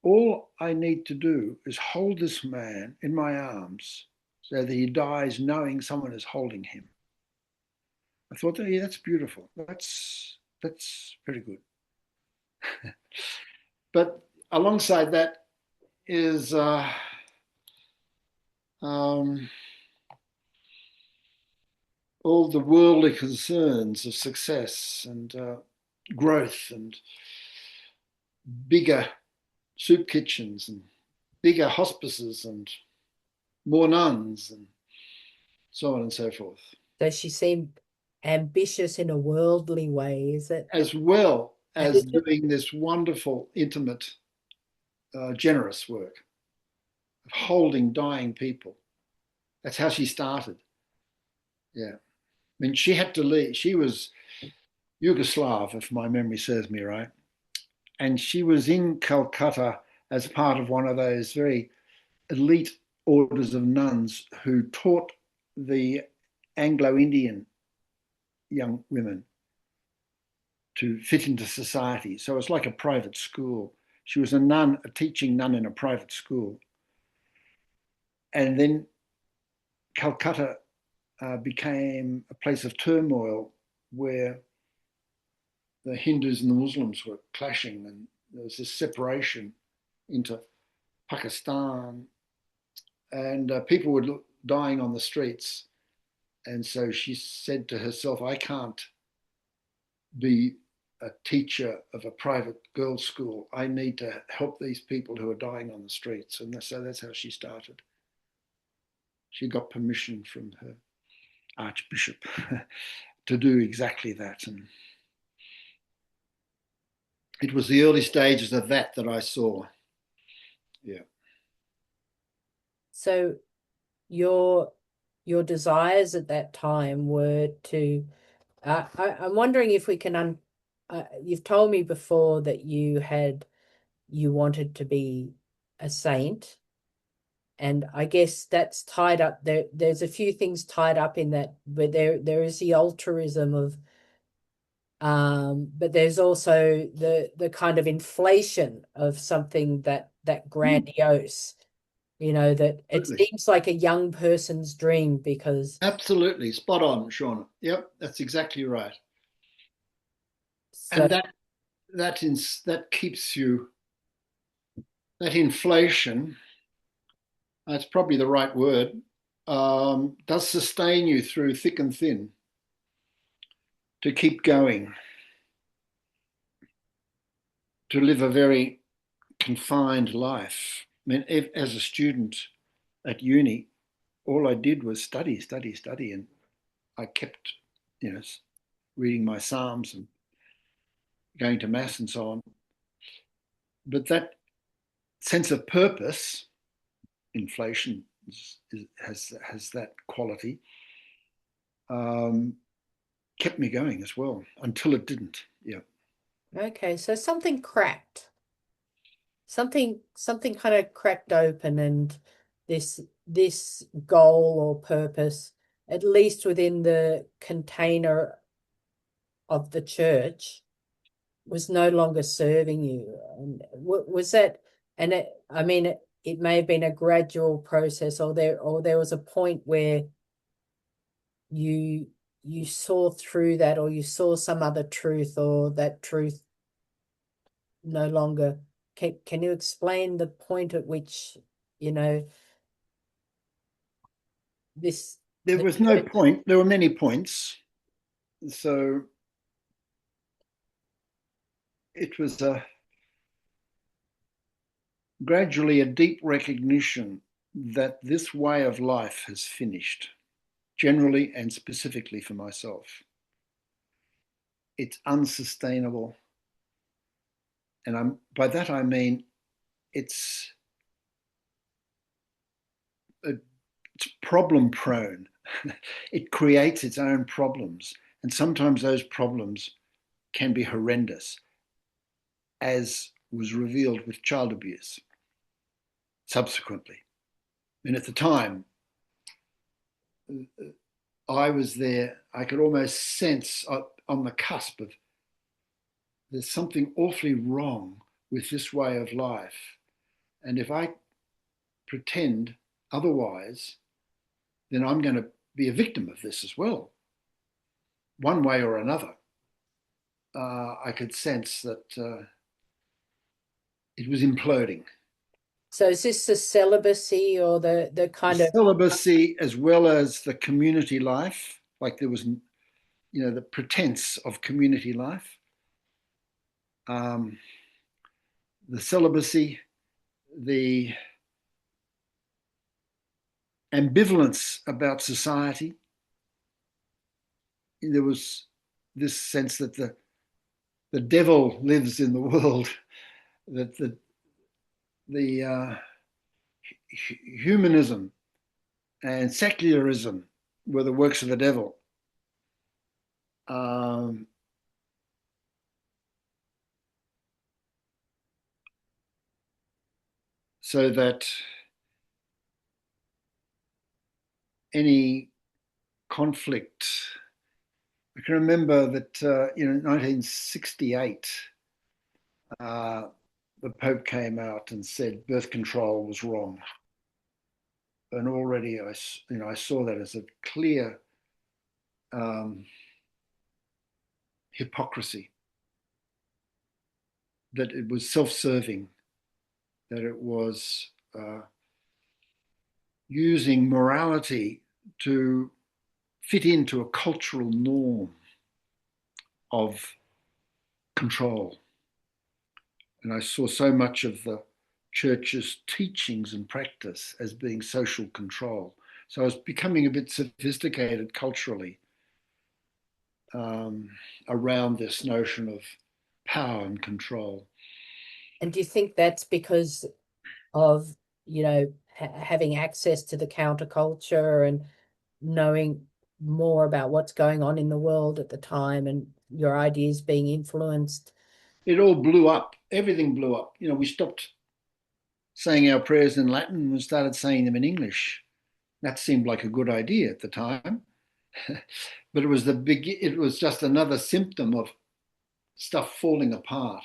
All I need to do is hold this man in my arms so that he dies knowing someone is holding him. I thought, yeah, that's beautiful. That's very good. But alongside that is um, all the worldly concerns of success and growth and bigger soup kitchens and bigger hospices and more nuns and so on and so forth. So she seemed ambitious in a worldly way, is it? As well And as doing this wonderful, intimate, generous work of holding dying people. That's how she started. Yeah. I mean, she had to leave. She was Yugoslav, if my memory serves me right. And she was in Calcutta as part of one of those very elite orders of nuns who taught the Anglo-Indian young women to fit into society. So it's like a private school. She was a nun, a teaching nun in a private school. And then Calcutta became a place of turmoil where the Hindus and the Muslims were clashing, and there was this separation into Pakistan, and people were dying on the streets. And so she said to herself, I can't be a teacher of a private girls' school. I need to help these people who are dying on the streets. And so that's how she started. She got permission from her archbishop to do exactly that. And it was the early stages of that I saw. Yeah. so your desires at that time were to I'm wondering if we can you've told me before that you wanted to be a saint, and I guess that's tied up there. There's a few things tied up in that, but there is the altruism of but there's also the kind of inflation of something that grandiose, that it Absolutely. seems like a young person's dream because Absolutely. Spot on, Shauna. Yep, that's exactly right. so And that keeps you, that inflation, that's probably the right word, does sustain you through thick and thin to keep going, to live a very confined life. I mean, as a student at uni, all I did was study, study, study, and I kept, you know, reading my psalms and going to mass and so on. But that sense of purpose, inflation has that quality, um, kept me going as well until it didn't. Yeah. okay, so something cracked. Something kind of cracked open, and this goal or purpose, at least within the container of the church, was no longer serving you. And was that, and I mean, it may have been a gradual process, or there was a point where you you saw through that, or you saw some other truth, or that truth no longer. Can you explain the point at which, you know, this There the was no church? point. There were many points. So it was gradually a deep recognition that this way of life has finished, generally and specifically for myself. It's unsustainable. And by that I mean it's it's problem prone. It creates its own problems. And sometimes those problems can be horrendous, as was revealed with child abuse subsequently. And at the time, I was there. I could almost sense on the cusp of there's something awfully wrong with this way of life. And if I pretend otherwise, then I'm going to be a victim of this as well, one way or another. I could sense that it was imploding. So is this the celibacy or the The kind of celibacy as well as the community life, like there was, the pretense of community life, um, the celibacy, the ambivalence about society. There was this sense that the devil lives in the world, that the humanism and secularism were the works of the devil. Um, so that any conflict, I can remember that in 1968, uh, the Pope came out and said birth control was wrong, and already I saw that as a clear um, hypocrisy, that it was self-serving, that it was using morality to fit into a cultural norm of control. And I saw so much of the church's teachings and practice as being social control. So I was becoming a bit sophisticated culturally around this notion of power and control. and do you think that's because of, having access to the counterculture and knowing more about what's going on in the world at the time and your ideas being influenced? It all blew up. Everything blew up. We stopped saying our prayers in Latin and started saying them in English. That seemed like a good idea at the time. But it was just another symptom of stuff falling apart,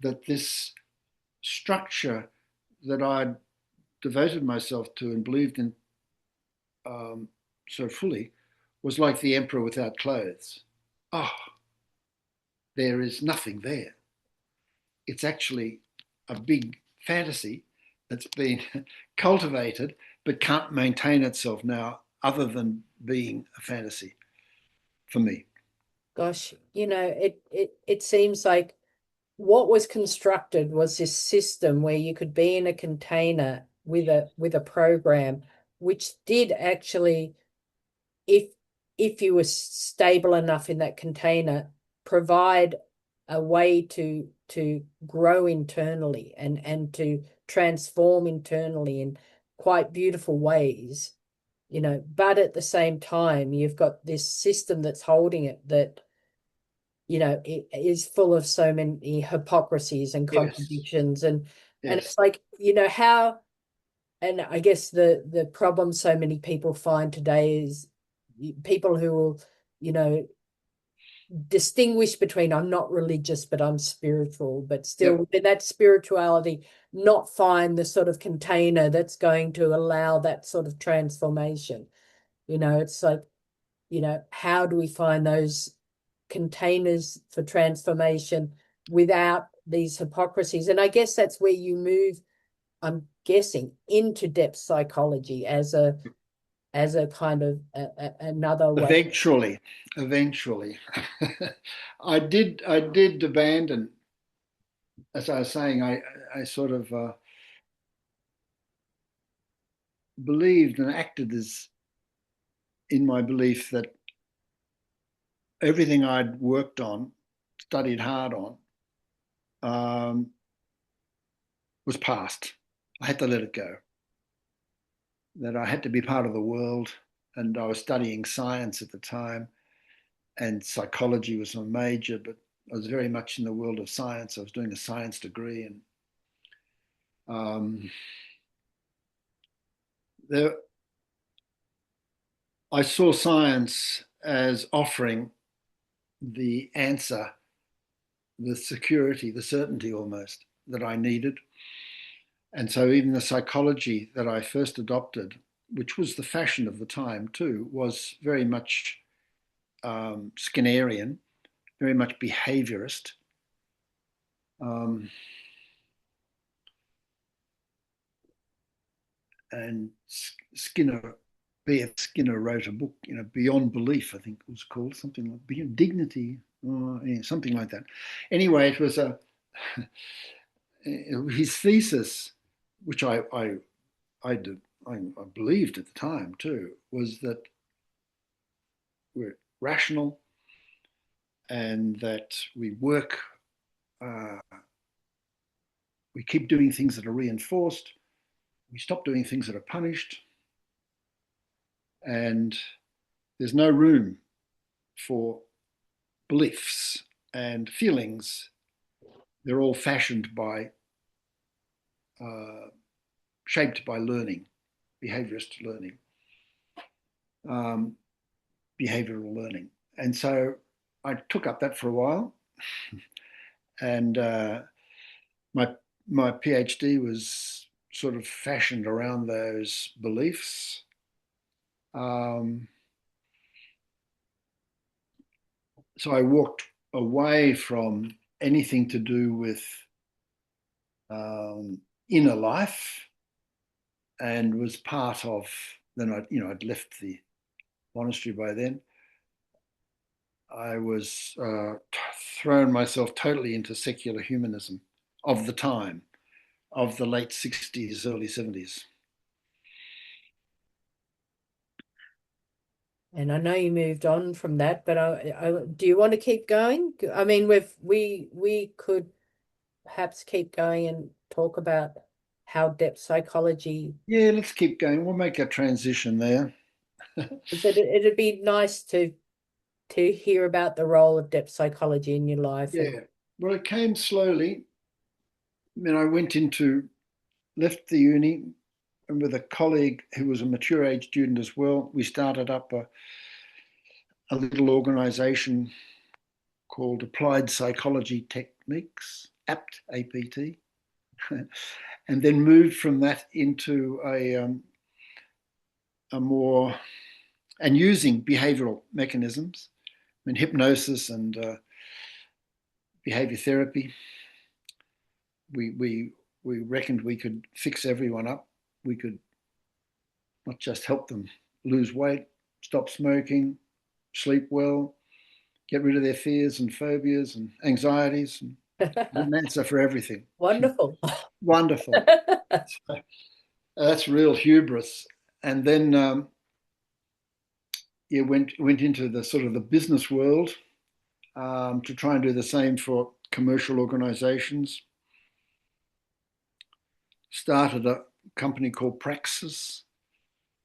that this structure that I'd devoted myself to and believed in so fully was like the emperor without clothes. Oh, there is nothing there. It's actually a big fantasy that's been cultivated but can't maintain itself now other than being a fantasy for me. Gosh, it seems like what was constructed was this system where you could be in a container with a program which did actually, if if you were stable enough in that container, provide a way to grow internally and to transform internally in quite beautiful ways, but at the same time you've got this system that's holding it that, it is full of so many hypocrisies and Yes, contradictions, and yes. it's like, how, and I guess the problem so many people find today is people who will, you know, distinguish between I'm not religious, but I'm spiritual, but still Yep. within that spirituality, not find the sort of container that's going to allow that sort of transformation. It's like, how do we find those containers for transformation without these hypocrisies? And I guess that's where you move, I'm guessing, into depth psychology as a kind of another way. Eventually, I did abandon, as I was saying, I sort of believed and acted as in my belief that everything I'd worked on, studied hard on, um, was past. I had to let it go. That I had to be part of the world, and I was studying science at the time, and psychology was my major, but I was very much in the world of science. I was doing a science degree, and um, there I saw science as offering the answer, the security, the certainty almost that I needed. And so even the psychology that I first adopted, which was the fashion of the time too, was very much Skinnerian, very much behaviorist. Um, and Skinner, B.F. Skinner wrote a book, Beyond Belief, I think it was called, something like Beyond Dignity, yeah, something like that. Anyway, it was his thesis, which I did, I believed at the time too, was that we're rational and that uh, we keep doing things that are reinforced, we stop doing things that are punished, and there's no room for beliefs and feelings. They're all fashioned by, uh, shaped by learning, behaviorist learning, um, behavioral learning. And so I took up that for a while, and my my PhD was sort of fashioned around those beliefs. Um, so I walked away from anything to do with um, inner life, and was part of. Then I'd left the monastery by then. I was thrown myself totally into secular humanism of the time, of the late 60s, early 70s. And I know you moved on from that, but do you want to keep going? I mean, we could perhaps keep going and talk about how depth psychology, Yeah, let's keep going. We'll make a transition there. because it'd be nice to hear about the role of depth psychology in your life. And Yeah. Well, it came slowly. I mean, left the uni, and with a colleague who was a mature age student as well, we started up a little organization called Applied Psychology Techniques, APT, APT, and then moved from that into a more, and using behavioral mechanisms, I mean, hypnosis and behavior therapy. We, we, we reckoned we could fix everyone up. We could not just help them lose weight, stop smoking, sleep well, get rid of their fears and phobias and anxieties, and an answer for everything. wonderful. Wonderful. That's real hubris. And then you went into the sort of the business world to try and do the same for commercial organizations. Started a company called Praxis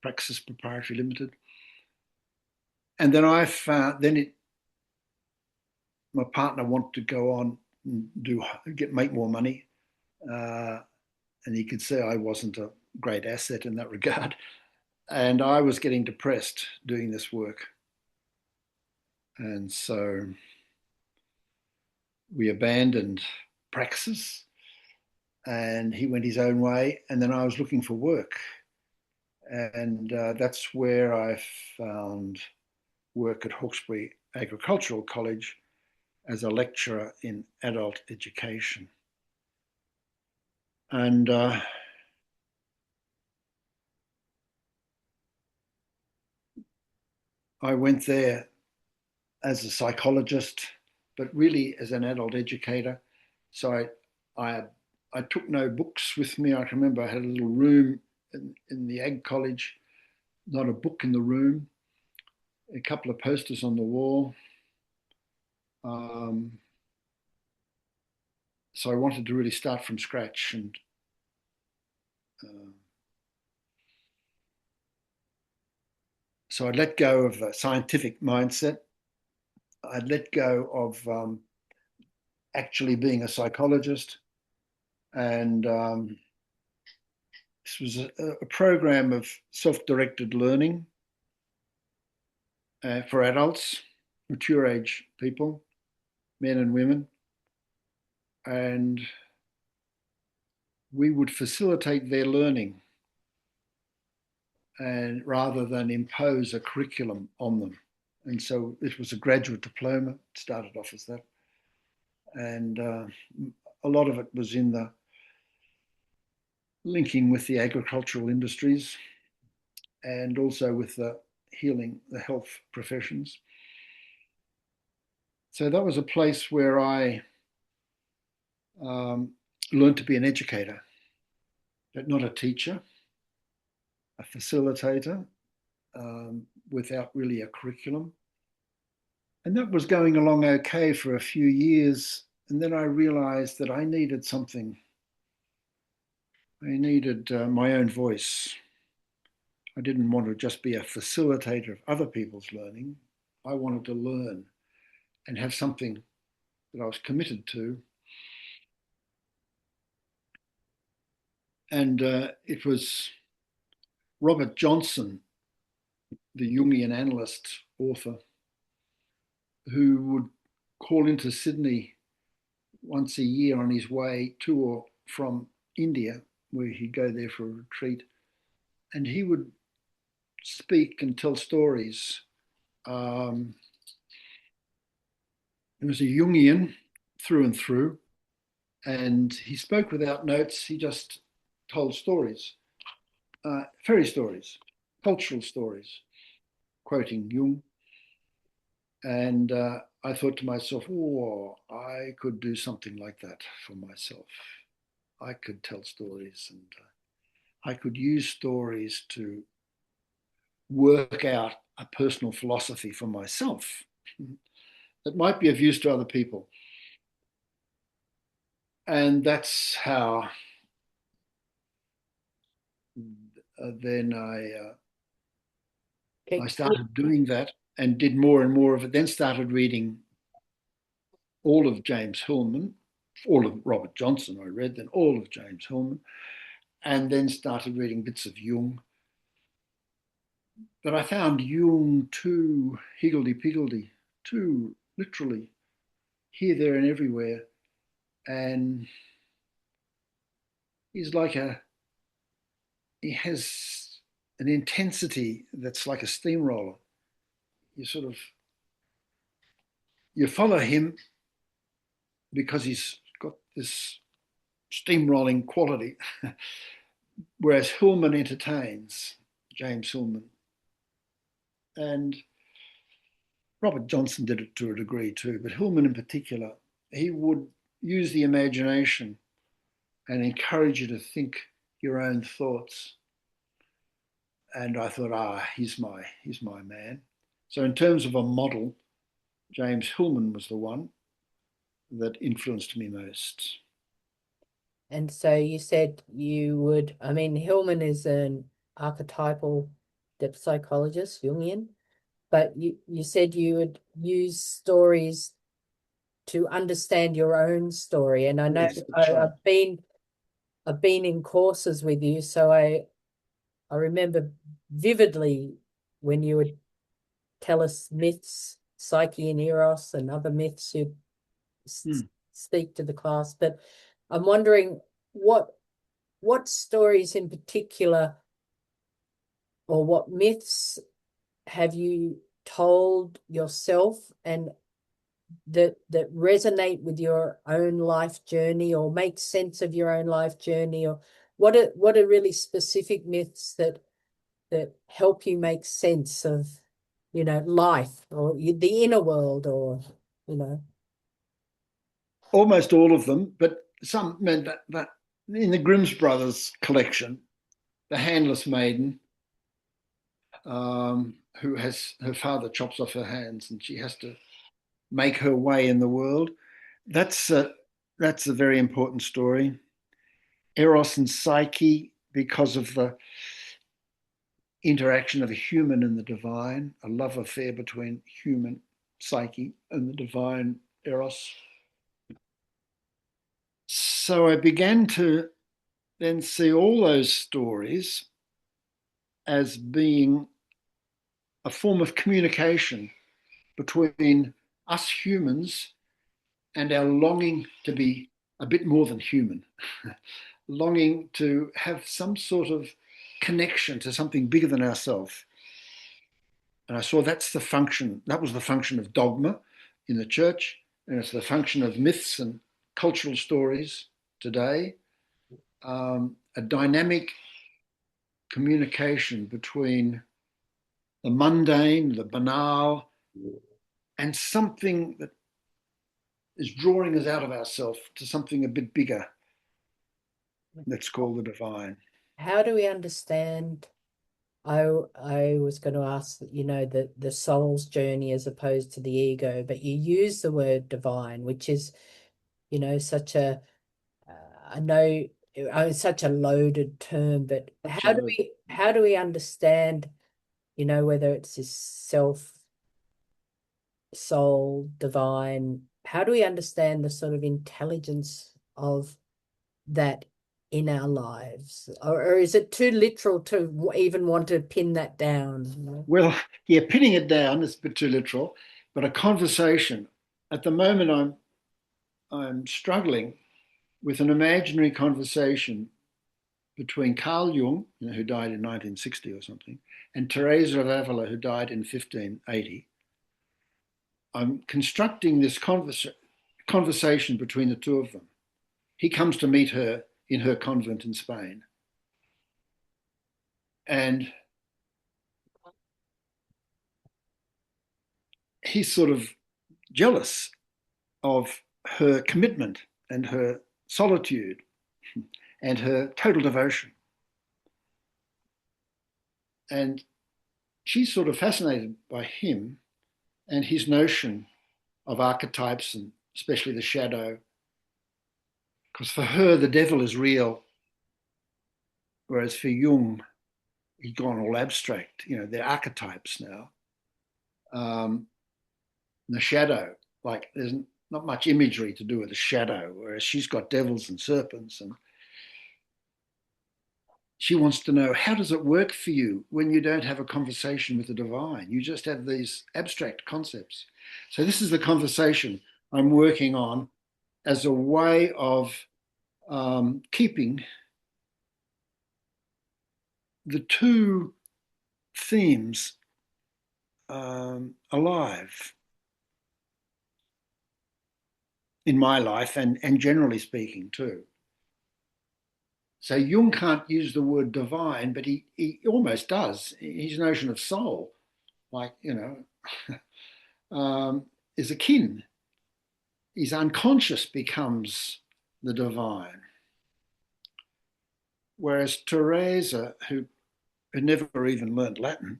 Proprietary Limited. And then I found, my partner wanted to go on and make more money. Uh, and he could say I wasn't a great asset in that regard. And I was getting depressed doing this work. And so we abandoned Praxis, and he went his own way. And then I was looking for work. And that's where I found work at Hawkesbury Agricultural College as a lecturer in adult education. And I went there as a psychologist, but really as an adult educator. So I, I took no books with me. I can remember I had a little room in the Ag College, not a book in the room, a couple of posters on the wall. Um, so I wanted to really start from scratch, and uh, so I let go of a scientific mindset. I let go of actually being a psychologist, and this was a program of self-directed learning. for adults, mature age people, men and women, and we would facilitate their learning and rather than impose a curriculum on them. And so it was a graduate diploma. It started off as that. And a lot of it was in the linking with the agricultural industries and also with the healing, the health professions. So that was a place where I learned to be an educator, but not a teacher, a facilitator, without really a curriculum. And that was going along okay for a few years. And then I realized that I needed something. I needed my own voice. I didn't want to just be a facilitator of other people's learning. I wanted to learn and have something that I was committed to. And it was Robert Johnson, the Jungian analyst, author, who would call into Sydney once a year on his way to or from India, where he'd go there for a retreat. And he would speak and tell stories. He was a Jungian through and through, and he spoke without notes. He just told stories, fairy stories, cultural stories, quoting Jung. And I thought to myself, oh, I could do something like that for myself. I could tell stories and I could use stories to work out a personal philosophy for myself that might be of use to other people. And that's how then I started doing that and did more and more of it, then started reading all of James Hillman, all of Robert Johnson I read, then all of James Hillman, and then started reading bits of Jung. But I found Jung too higgledy-piggledy, too literally here, there, and everywhere. And he's like he has an intensity that's like a steamroller. You follow him because he's got this steamrolling quality, whereas Hillman entertains, James Hillman. And Robert Johnson did it to a degree too, but Hillman in particular, he would use the imagination and encourage you to think your own thoughts. And I thought, he's my man. So in terms of a model, James Hillman was the one that influenced me most. And so you said you would, I mean, Hillman is an archetypal depth psychologist, Jungian, but you said you would use stories to understand your own story. And I know Yes, that's right. I've been in courses with you, so I remember vividly when you would tell us myths, Psyche and Eros and other myths you'd speak to the class. But I'm wondering what stories in particular or what myths have you told yourself and that resonate with your own life journey or make sense of your own life journey, or what are really specific myths that help you make sense of life or the inner world, or you know Almost all of them, but some meant that in the Grimm's Brothers collection, the handless maiden, who has her father chops off her hands and she has to make her way in the world. That's a very important story. Eros and Psyche, because of the interaction of a human and the divine, a love affair between human Psyche and the divine Eros. So I began to then see all those stories as being a form of communication between us humans and our longing to be a bit more than human, longing to have some sort of connection to something bigger than ourselves. And I saw that was the function of dogma in the church, and it's the function of myths and cultural stories today. A dynamic communication between the mundane, the banal, and something that is drawing us out of ourselves to something a bit bigger. That's called the divine. How do we understand? I was going to ask, the soul's journey as opposed to the ego, but you use the word divine, which is, such a, I know, such a loaded term, but Absolutely. how do we understand, whether it's this self, soul, divine, how do we understand the sort of intelligence of that in our lives? Or is it too literal to even want to pin that down? Well, yeah, pinning it down is a bit too literal, but a conversation. At the moment, I'm struggling with an imaginary conversation between Carl Jung, who died in 1960 or something, and Teresa of Avila, who died in 1580. I'm constructing this conversation between the two of them. He comes to meet her in her convent in Spain. And he's sort of jealous of her commitment and her solitude and her total devotion. And she's sort of fascinated by him and his notion of archetypes and especially the shadow. Because for her, the devil is real, whereas for Jung, he's gone all abstract. They're archetypes now. The shadow, like there's not much imagery to do with the shadow, whereas she's got devils and serpents, and she wants to know, how does it work for you when you don't have a conversation with the divine? You just have these abstract concepts. So this is the conversation I'm working on as a way of keeping the two themes alive in my life and generally speaking too. So Jung can't use the word divine, but he almost does. His notion of soul, like, is akin. His unconscious becomes the divine. Whereas Teresa, who had never even learnt Latin,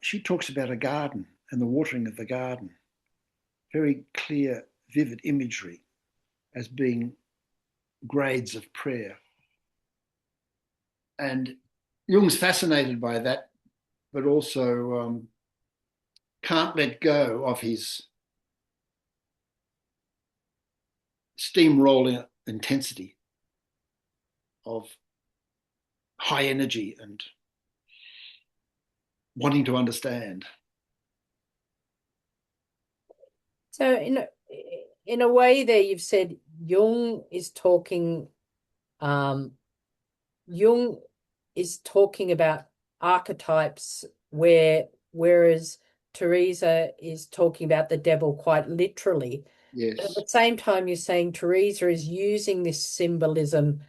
she talks about a garden and the watering of the garden. Very clear, vivid imagery as being grades of prayer. And Jung's fascinated by that, but also can't let go of his steamrolling intensity of high energy and wanting to understand. So in a way there you've said Jung is talking um Jung is talking about archetypes whereas Teresa is talking about the devil quite literally. But at Yes. the same time, you're saying Teresa is using this symbolism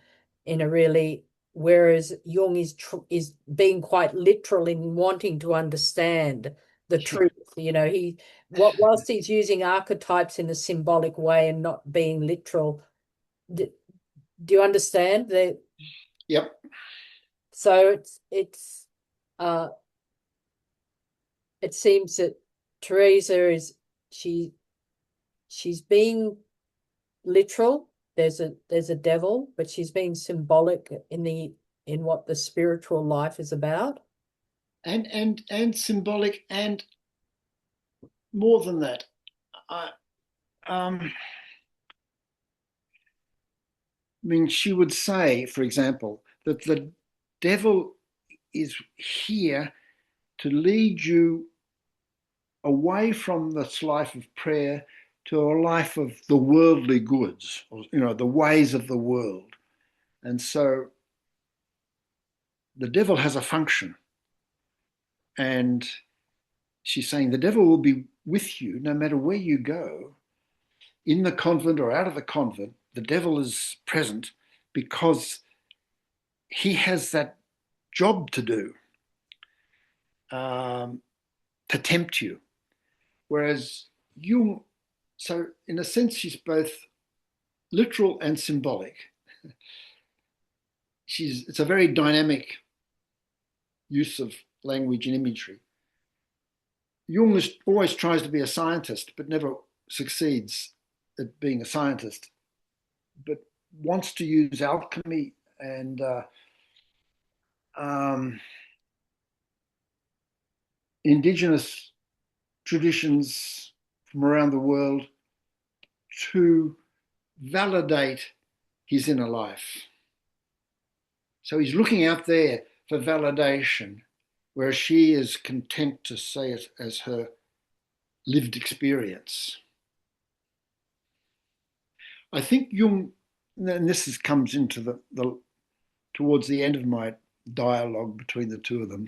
in a really, whereas Jung is being quite literal in wanting to understand the Yeah. truth. Whilst he's using archetypes in a symbolic way and not being literal. Do, do you understand that? Yep. So uh it seems that Teresa she she's being literal. There's a devil, but she's being symbolic in what the spiritual life is about. And symbolic, and more than that. I, I mean, she would say, for example, that the devil is here to lead you away from this life of prayer to a life of the worldly goods, or, the ways of the world. And so the devil has a function. And she's saying the devil will be with you no matter where you go, in the convent or out of the convent. The devil is present because he has that job to do, to tempt you. Whereas Jung, so in a sense, she's both literal and symbolic. It's a very dynamic use of language and imagery. Jung always tries to be a scientist, but never succeeds at being a scientist, but wants to use alchemy and indigenous traditions from around the world to validate his inner life. So he's looking out there for validation, whereas she is content to say it as her lived experience. I think Jung, and this comes into the towards the end of my dialogue between the two of them.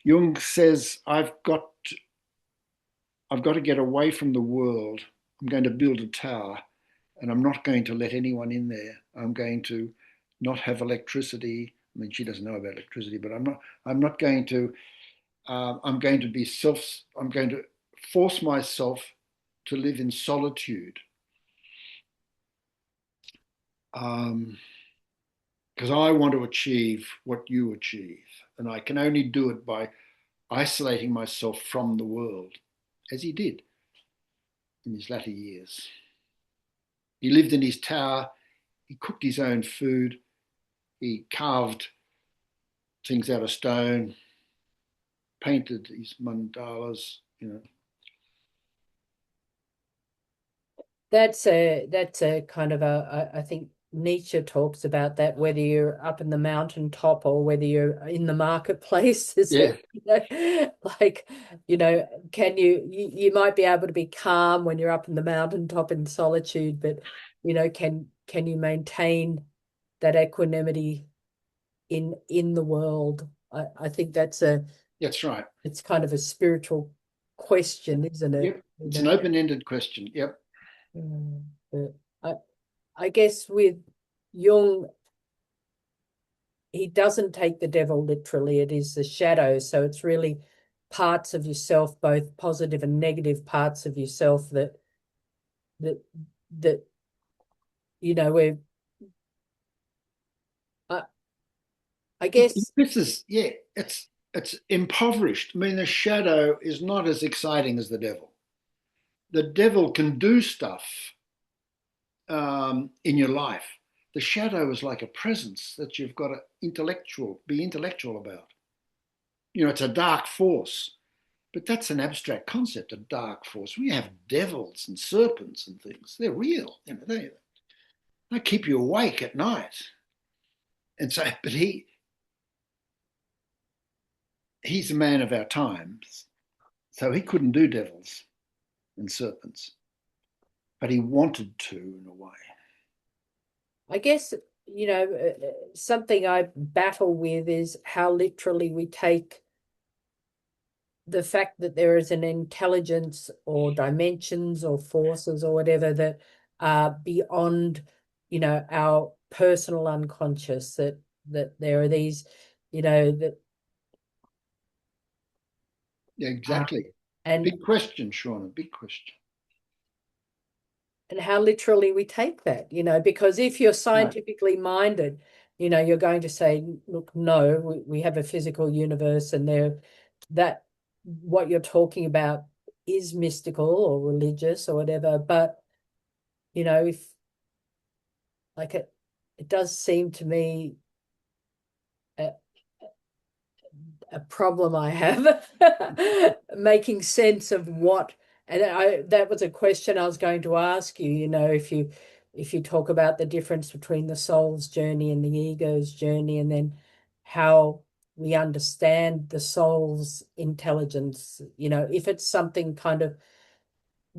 Jung says, I've got to get away from the world. I'm going to build a tower, and I'm not going to let anyone in there. I'm going to not have electricity. I mean, she doesn't know about electricity, but I'm not going to. I'm going to be I'm going to force myself to live in solitude. Because I want to achieve what you achieve, and I can only do it by isolating myself from the world, as he did in his latter years. He lived in his tower, he cooked his own food, he carved things out of stone, painted his mandalas, That's a kind of I think Nietzsche talks about that, whether you're up in the mountaintop or whether you're in the marketplace. Is Yeah, it, like, can you might be able to be calm when you're up in the mountaintop in solitude, but can you maintain that equanimity in the world? I think that's right. it's kind of a spiritual question, isn't it? Yep, it's an open-ended question. Yep. But I guess with Jung, he doesn't take the devil literally. It is the shadow. So it's really parts of yourself, both positive and negative parts of yourself that that where I, I guess This is, yeah, it's impoverished. I mean, the shadow is not as exciting as the devil. The devil can do stuff in your life. The shadow is like a presence that you've got to be intellectual about. It's a dark force, but that's an abstract concept, a dark force. We have devils and serpents and things. They're real. They keep you awake at night. And so, but he's a man of our times, so he couldn't do devils and serpents, but he wanted to in a way. I guess something I battle with is how literally we take the fact that there is an intelligence or dimensions or forces or whatever that are beyond, our personal unconscious, that there are these, that Yeah, exactly. and Big question, Shauna, big question. and how literally we take that, because if you're Right. scientifically minded, you're going to say, look, no, we have a physical universe, and that what you're talking about is mystical or religious or whatever. But if like it does seem to me a, a problem I have making sense of what, and that was a question I was going to ask you, if you talk about the difference between the soul's journey and the ego's journey, and then how we understand the soul's intelligence, if it's something kind of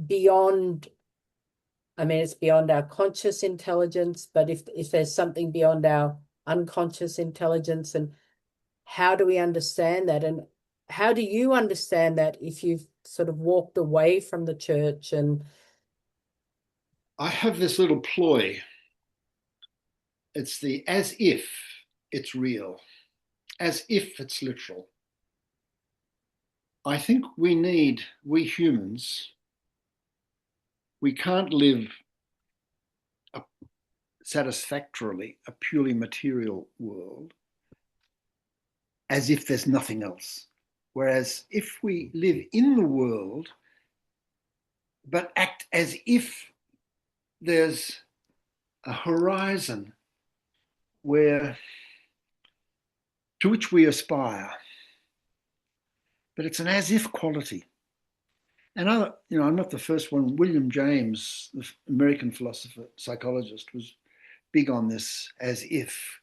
beyond, I mean, it's beyond our conscious intelligence, but if there's something beyond our unconscious intelligence, and how do we understand that? And how do you understand that if you've sort of walked away from the church and I have this little ploy. It's the as if it's real, as if it's literal. I think we humans, we can't live satisfactorily a purely material world as if there's nothing else. Whereas if we live in the world, but act as if there's a horizon where to which we aspire, but it's an as if quality. And I'm not the first one. William James, the American philosopher, psychologist, was big on this as if.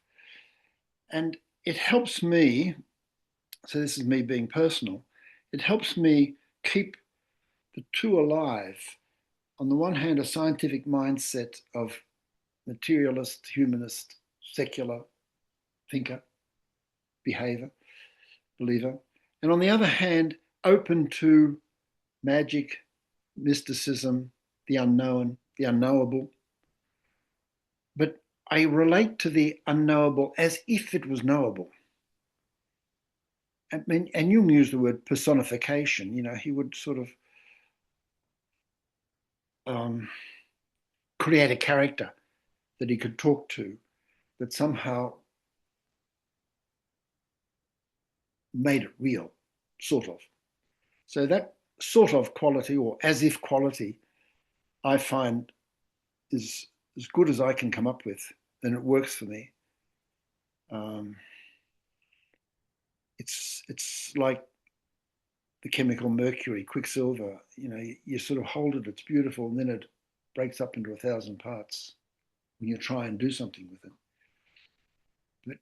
And it helps me, so this is me being personal, it helps me keep the two alive. On the one hand, a scientific mindset of materialist, humanist, secular thinker, behavior, believer. And on the other hand, open to magic, mysticism, the unknown, the unknowable. But I relate to the unknowable as if it was knowable. I mean, and Jung used the word personification. He would sort of create a character that he could talk to that somehow made it real, sort of. So that sort of quality, or as if quality, I find is as good as I can come up with, and it works for me. It's like the chemical mercury, quicksilver. You sort of hold it, it's beautiful, and then it breaks up into 1,000 parts when you try and do something with it. But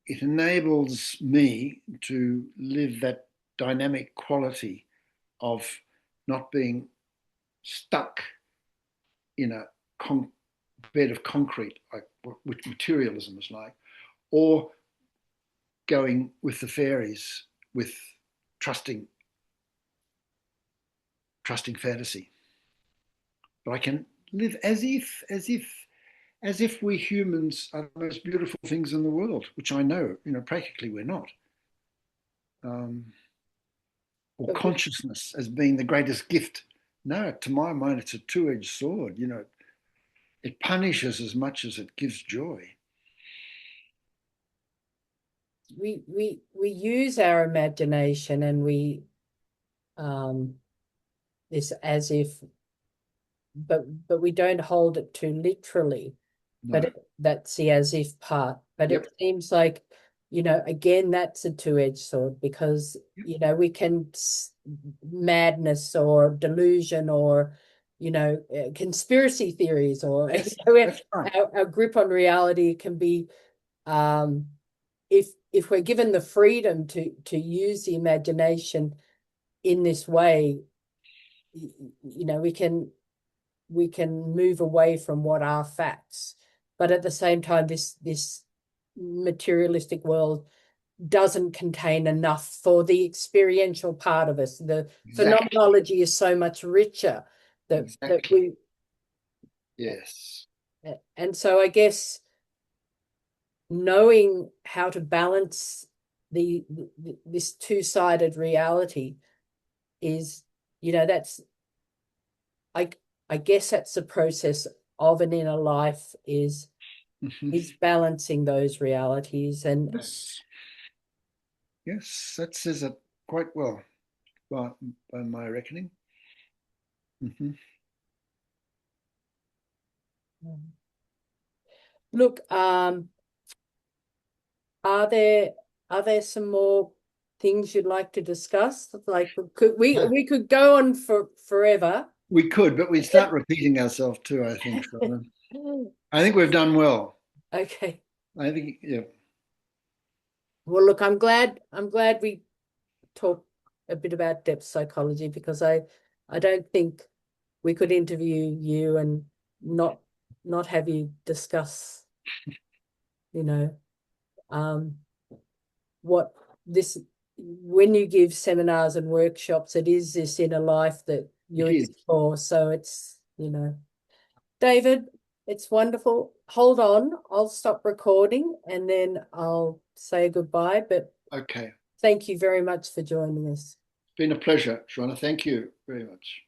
it enables me to live that dynamic quality of not being stuck in a bed of concrete, like which materialism is like, or going with the fairies, with trusting fantasy. But I can live as if we humans are the most beautiful things in the world, which I know, practically we're not. Or consciousness as being the greatest gift. No, to my mind, it's a two-edged sword. It punishes as much as it gives joy. we use our imagination, and we this as if, but we don't hold it too literally. No. But that's the as if part. But Yep. it seems like, again, that's a two-edged sword, because, we can madness or delusion or, conspiracy theories, or Yes, that's right. our grip on reality can be, if we're given the freedom to use the imagination in this way, we can move away from what are facts. But at the same time, this materialistic world doesn't contain enough for the experiential part of us. The Exactly. phenomenology is so much richer that Exactly. Yes. and so I guess knowing how to balance this two-sided reality is, that's, I guess that's the process of an inner life, is balancing those realities. And Yes. Yes, that says it quite well, by my reckoning. look, are there some more things you'd like to discuss? Like, we could go on for forever. We could, but we'd start repeating ourselves too, I think. So I think we've done well. Okay. I think, yeah, Well, look, I'm glad we talked a bit about depth psychology, because I don't think we could interview you and not not have you discuss, you know, um, what this, when you give seminars and workshops, it is this inner life that you it is. explore. So it's, David, it's wonderful. Hold on, I'll stop recording and then I'll say goodbye. But Okay. thank you very much for joining us. It's been a pleasure, Shauna. Thank you very much.